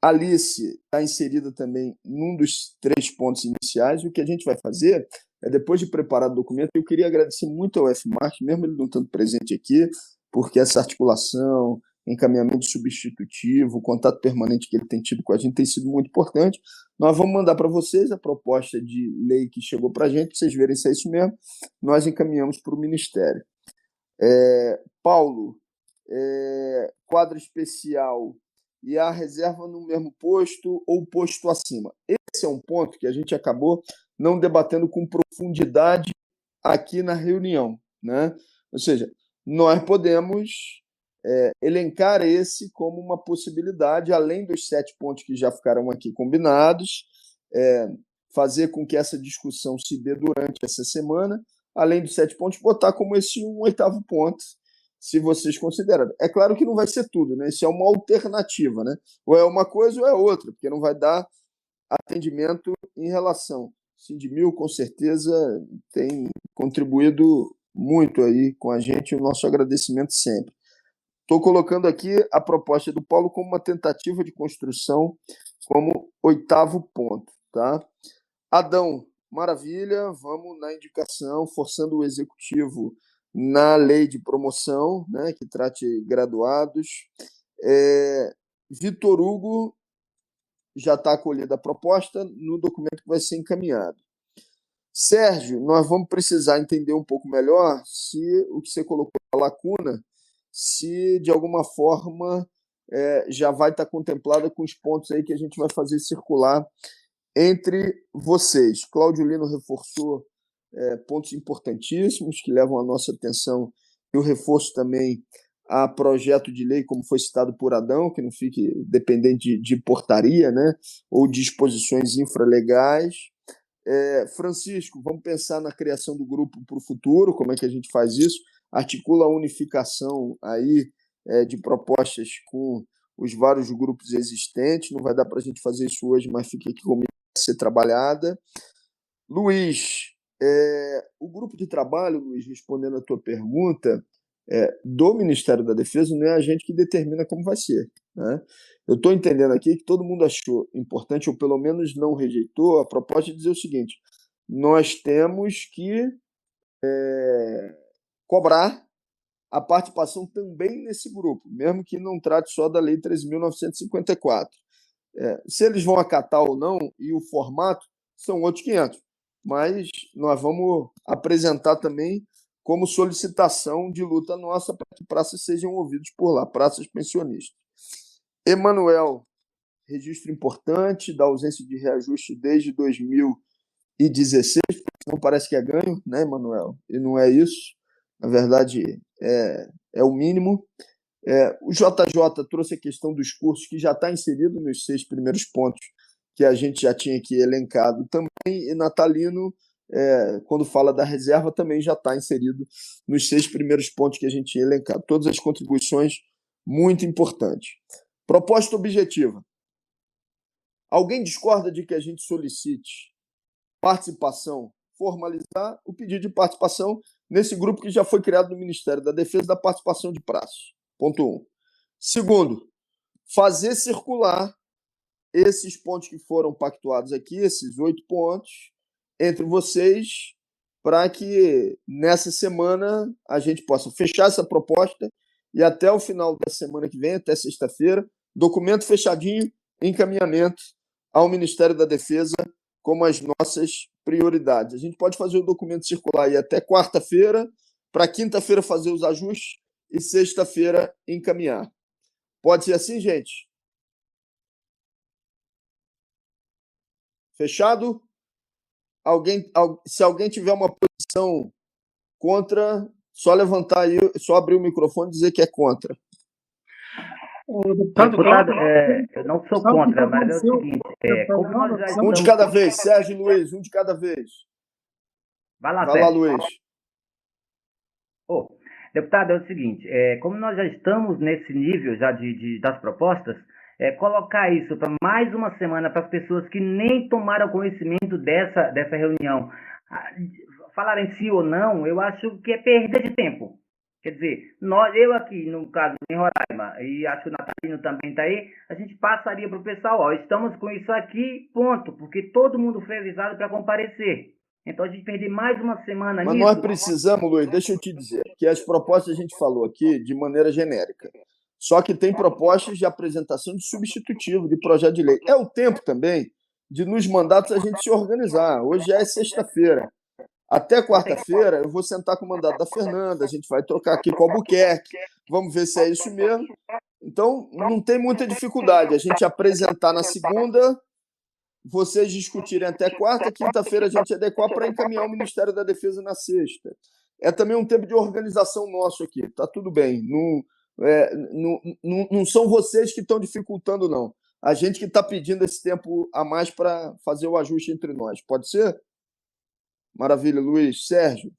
Alice está inserida também num dos 3 pontos iniciais. O que a gente vai fazer depois de preparar o documento, eu queria agradecer muito ao FMARC, mesmo ele não estando presente aqui, porque essa articulação, encaminhamento substitutivo, o contato permanente que ele tem tido com a gente tem sido muito importante. Nós vamos mandar para vocês a proposta de lei que chegou para a gente, para vocês verem se é isso mesmo. Nós encaminhamos para o Ministério. Paulo, quadro especial e a reserva no mesmo posto ou posto acima. Esse é um ponto que a gente acabou não debatendo com profundidade aqui na reunião, né? Ou seja, nós podemos elencar esse como uma possibilidade, além dos 7 pontos que já ficaram aqui combinados, fazer com que essa discussão se dê durante essa semana, além dos 7 pontos, botar como esse um 8º ponto, se vocês considerarem. É claro que não vai ser tudo, né? Isso é uma alternativa, né? Ou é uma coisa ou é outra, porque não vai dar atendimento em relação. Sindimil, com certeza, tem contribuído muito aí com a gente, o nosso agradecimento sempre. Estou colocando aqui a proposta do Paulo como uma tentativa de construção como 8º ponto, tá? Adão, maravilha, vamos na indicação, forçando o executivo na lei de promoção, né, que trate graduados. Vitor Hugo, já está acolhida a proposta no documento que vai ser encaminhado. Sérgio, nós vamos precisar entender um pouco melhor se o que você colocou na lacuna, se de alguma forma já vai estar contemplada com os pontos aí que a gente vai fazer circular entre vocês. Cláudio Lino reforçou pontos importantíssimos que levam a nossa atenção e o reforço também a projeto de lei, como foi citado por Adão, que não fique dependente de portaria, né, ou disposições infralegais. Francisco, vamos pensar na criação do grupo para o futuro, como é que a gente faz isso? Articula a unificação aí de propostas com os vários grupos existentes, não vai dar para a gente fazer isso hoje, mas fica aqui como ser trabalhada. Luiz, o grupo de trabalho, Luiz, respondendo a tua pergunta, do Ministério da Defesa, não é a gente que determina como vai ser, né? Eu estou entendendo aqui que todo mundo achou importante, ou pelo menos não rejeitou, a proposta de dizer o seguinte: nós temos que cobrar a participação também nesse grupo, mesmo que não trate só da Lei 13.954. Se eles vão acatar ou não, e o formato, são outros 500. Mas nós vamos apresentar também como solicitação de luta nossa para que praças sejam ouvidos por lá, praças pensionistas. Emanuel, registro importante da ausência de reajuste desde 2016, não parece que é ganho, né, Emanuel? E não é isso. Na verdade, é o mínimo. O JJ trouxe a questão dos cursos, que já está inserido nos 6 primeiros pontos que a gente já tinha aqui elencado também, e Natalino, quando fala da reserva, também já está inserido nos 6 primeiros pontos que a gente tinha elencado. Todas as contribuições muito importantes. Proposta objetiva. Alguém discorda de que a gente solicite participação, formalizar o pedido de participação nesse grupo que já foi criado no Ministério da Defesa da participação de praças? Ponto 1. Segundo, fazer circular esses pontos que foram pactuados aqui, esses 8 pontos, entre vocês, para que nessa semana a gente possa fechar essa proposta e até o final da semana que vem, até sexta-feira, documento fechadinho, encaminhamento ao Ministério da Defesa como as nossas prioridades. A gente pode fazer o documento circular aí até quarta-feira, para quinta-feira fazer os ajustes e sexta-feira encaminhar. Pode ser assim, gente? Fechado? Se alguém tiver uma posição contra, só levantar aí, só abrir o microfone e dizer que é contra. Deputado, eu não sou contra, mas é o seguinte, como nós já um de cada vez, Sérgio e Luiz, um de cada vez. Vai lá, Luiz. Deputado, é o seguinte, como nós já estamos nesse nível já das propostas, colocar isso para mais uma semana para as pessoas que nem tomaram conhecimento dessa reunião falarem sim ou não, eu acho que é perda de tempo. Quer dizer, eu aqui, no caso, em Roraima, e acho que o Natalino também está aí, a gente passaria para o pessoal, estamos com isso aqui, ponto, porque todo mundo foi avisado para comparecer. Então, a gente perder mais uma semana nisso... Mas nós precisamos, Luiz, deixa eu te dizer, que as propostas a gente falou aqui de maneira genérica. Só que tem propostas de apresentação de substitutivo, de projeto de lei. É o tempo também de, nos mandatos, a gente se organizar. Hoje é sexta-feira. Até quarta-feira eu vou sentar com o mandato da Fernanda, a gente vai trocar aqui com o Albuquerque, vamos ver se é isso mesmo. Então, não tem muita dificuldade. A gente apresentar na segunda, vocês discutirem até quarta, quinta-feira a gente adequar para encaminhar o Ministério da Defesa na sexta. É também um tempo de organização nosso aqui, tá tudo bem. Não são vocês que estão dificultando, não. A gente que está pedindo esse tempo a mais para fazer o ajuste entre nós. Pode ser? Maravilha, Luiz. Sérgio?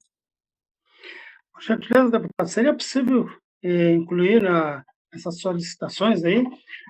Com certeza, deputado. Seria possível incluir essas solicitações aí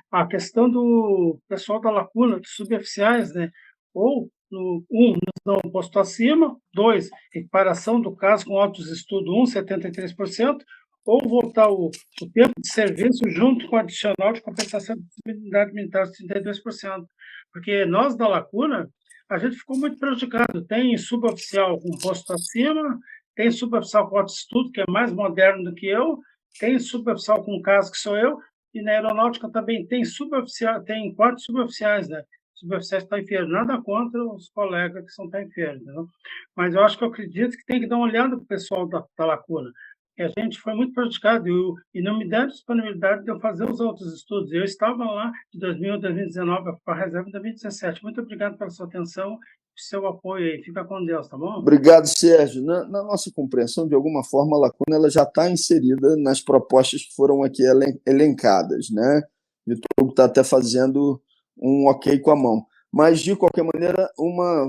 a questão do pessoal da lacuna, dos suboficiais, né? Ou, não posto acima, 2, equiparação do caso com autos de estudo 1, 73%, ou voltar o tempo de serviço junto com o adicional de compensação de disponibilidade militar de 32%. Porque nós, da Lacuna, a gente ficou muito prejudicado. Tem suboficial com posto acima, tem suboficial com autoestudo, que é mais moderno do que eu, tem suboficial com caso que sou eu, e na aeronáutica também tem suboficial, tem 4 suboficiais, né? Suboficiais que estão enfermos, nada contra os colegas que são enfermos, entendeu? Mas eu acho que eu acredito que tem que dar uma olhada para o pessoal da Lacuna. E a gente foi muito prejudicado e não me deram disponibilidade de eu fazer os outros estudos. Eu estava lá de 2000 a 2019 para a reserva de 2017. Muito obrigado pela sua atenção, seu apoio aí. Fica com Deus, tá bom? Obrigado, Sérgio. Na nossa compreensão, de alguma forma, a Lacuna ela já está inserida nas propostas que foram aqui elencadas, né? Vitor está até fazendo um ok com a mão. Mas, de qualquer maneira,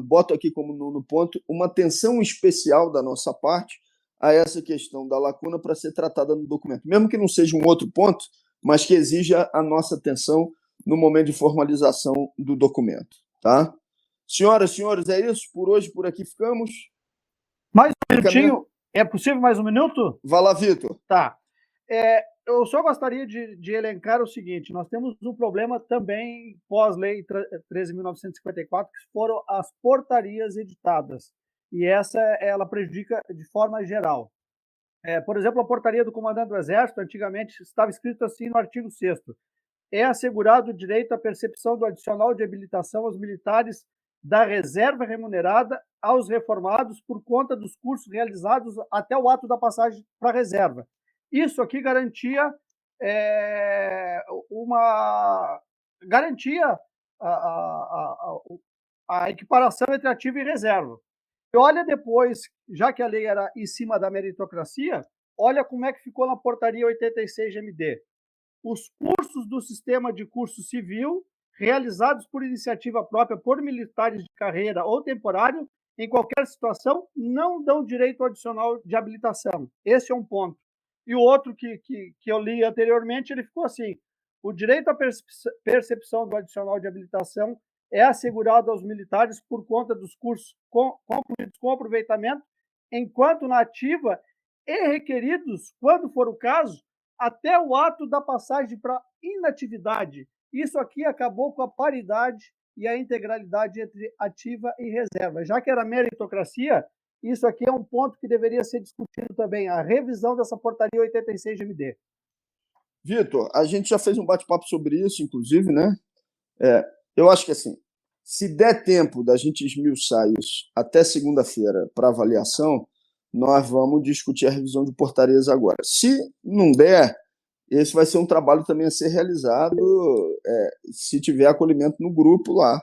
boto aqui como no ponto uma atenção especial da nossa parte a essa questão da lacuna para ser tratada no documento. Mesmo que não seja um outro ponto, mas que exija a nossa atenção no momento de formalização do documento. Tá? Senhoras e senhores, é isso. Por hoje, por aqui ficamos. Mais um minutinho. É possível mais um minuto? Vai lá, Vitor. Tá. Eu só gostaria de elencar o seguinte: nós temos um problema também pós-lei 13.954, que foram as portarias editadas. E ela prejudica de forma geral. Por exemplo, a portaria do comandante do Exército, antigamente estava escrito assim no artigo 6º: é assegurado o direito à percepção do adicional de habilitação aos militares da reserva remunerada aos reformados por conta dos cursos realizados até o ato da passagem para a reserva. Isso aqui garantia a equiparação entre ativo e reserva. E olha depois, já que a lei era em cima da meritocracia, olha como é que ficou na portaria 86-GMD. Os cursos do sistema de curso civil, realizados por iniciativa própria por militares de carreira ou temporário, em qualquer situação, não dão direito adicional de habilitação. Esse é um ponto. E o outro que eu li anteriormente, ele ficou assim: o direito à percepção do adicional de habilitação é assegurado aos militares por conta dos cursos concluídos com aproveitamento, enquanto na ativa, e requeridos, quando for o caso, até o ato da passagem para inatividade. Isso aqui acabou com a paridade e a integralidade entre ativa e reserva. Já que era meritocracia, isso aqui é um ponto que deveria ser discutido também, a revisão dessa portaria 86-GMD. Vitor, a gente já fez um bate-papo sobre isso, inclusive, né? Eu acho que, assim, se der tempo da gente esmiuçar isso até segunda-feira para avaliação, nós vamos discutir a revisão de portarias agora. Se não der, esse vai ser um trabalho também a ser realizado se tiver acolhimento no grupo lá,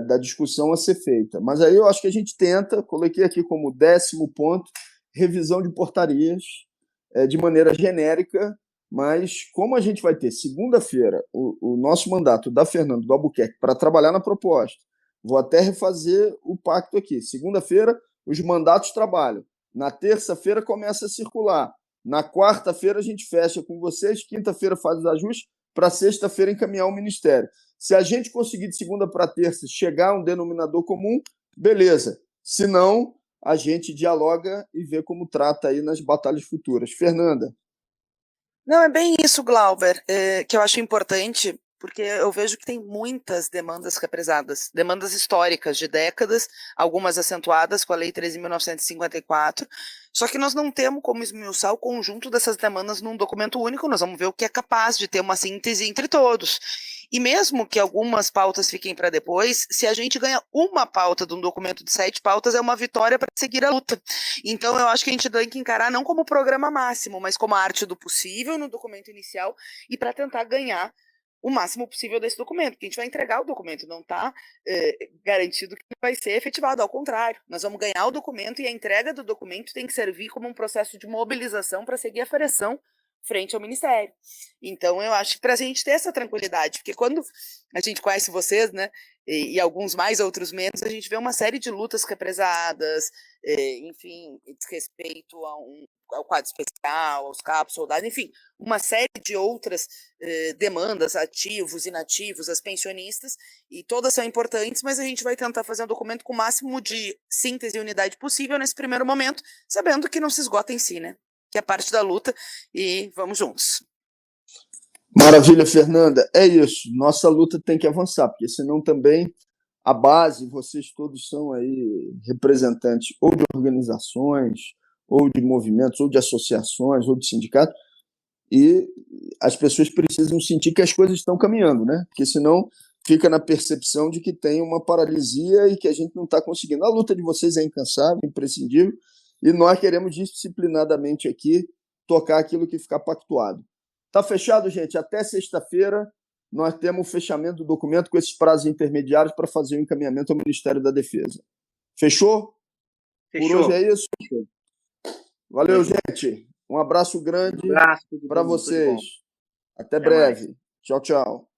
da discussão a ser feita. Mas aí eu acho que a gente tenta, coloquei aqui como 10º ponto, revisão de portarias de maneira genérica, mas como a gente vai ter segunda-feira o nosso mandato da Fernando do Albuquerque para trabalhar na proposta, vou até refazer o pacto aqui. Segunda-feira, os mandatos trabalham. Na terça-feira começa a circular. Na quarta-feira a gente fecha com vocês, quinta-feira faz os ajustes, para sexta-feira encaminhar o Ministério. Se a gente conseguir de segunda para terça chegar a um denominador comum, beleza. Se não, a gente dialoga e vê como trata aí nas batalhas futuras. Fernanda. Não, é bem isso, Glauber, que eu acho importante, porque eu vejo que tem muitas demandas represadas, demandas históricas de décadas, algumas acentuadas com a Lei 13.954, só que nós não temos como esmiuçar o conjunto dessas demandas num documento único, nós vamos ver o que é capaz de ter uma síntese entre todos. E mesmo que algumas pautas fiquem para depois, se a gente ganha uma pauta de um documento de 7 pautas, é uma vitória para seguir a luta. Então, eu acho que a gente tem que encarar não como programa máximo, mas como a arte do possível no documento inicial e para tentar ganhar o máximo possível desse documento, porque a gente vai entregar o documento, não está garantido que vai ser efetivado, ao contrário, nós vamos ganhar o documento e a entrega do documento tem que servir como um processo de mobilização para seguir a aferição frente ao Ministério. Então, eu acho que para a gente ter essa tranquilidade, porque quando a gente conhece vocês, né, e alguns mais, outros menos, a gente vê uma série de lutas represadas, enfim, desrespeito ao quadro especial, aos cabos, soldados, enfim, uma série de outras demandas, ativos, inativos, as pensionistas, e todas são importantes, mas a gente vai tentar fazer um documento com o máximo de síntese e unidade possível nesse primeiro momento, sabendo que não se esgota em si, né? que é parte da luta, e vamos juntos. Maravilha, Fernanda. É isso. Nossa luta tem que avançar, porque senão também a base, vocês todos são aí representantes ou de organizações, ou de movimentos, ou de associações, ou de sindicatos, e as pessoas precisam sentir que as coisas estão caminhando, né? Porque senão fica na percepção de que tem uma paralisia e que a gente não está conseguindo. A luta de vocês é incansável, imprescindível, e nós queremos disciplinadamente aqui tocar aquilo que ficar pactuado. Tá fechado, gente? Até sexta-feira nós temos o fechamento do documento com esses prazos intermediários para fazer o encaminhamento ao Ministério da Defesa. Fechou? Fechou. Por hoje é isso. Valeu, gente. Um abraço grande para vocês. Até breve. Tchau, tchau.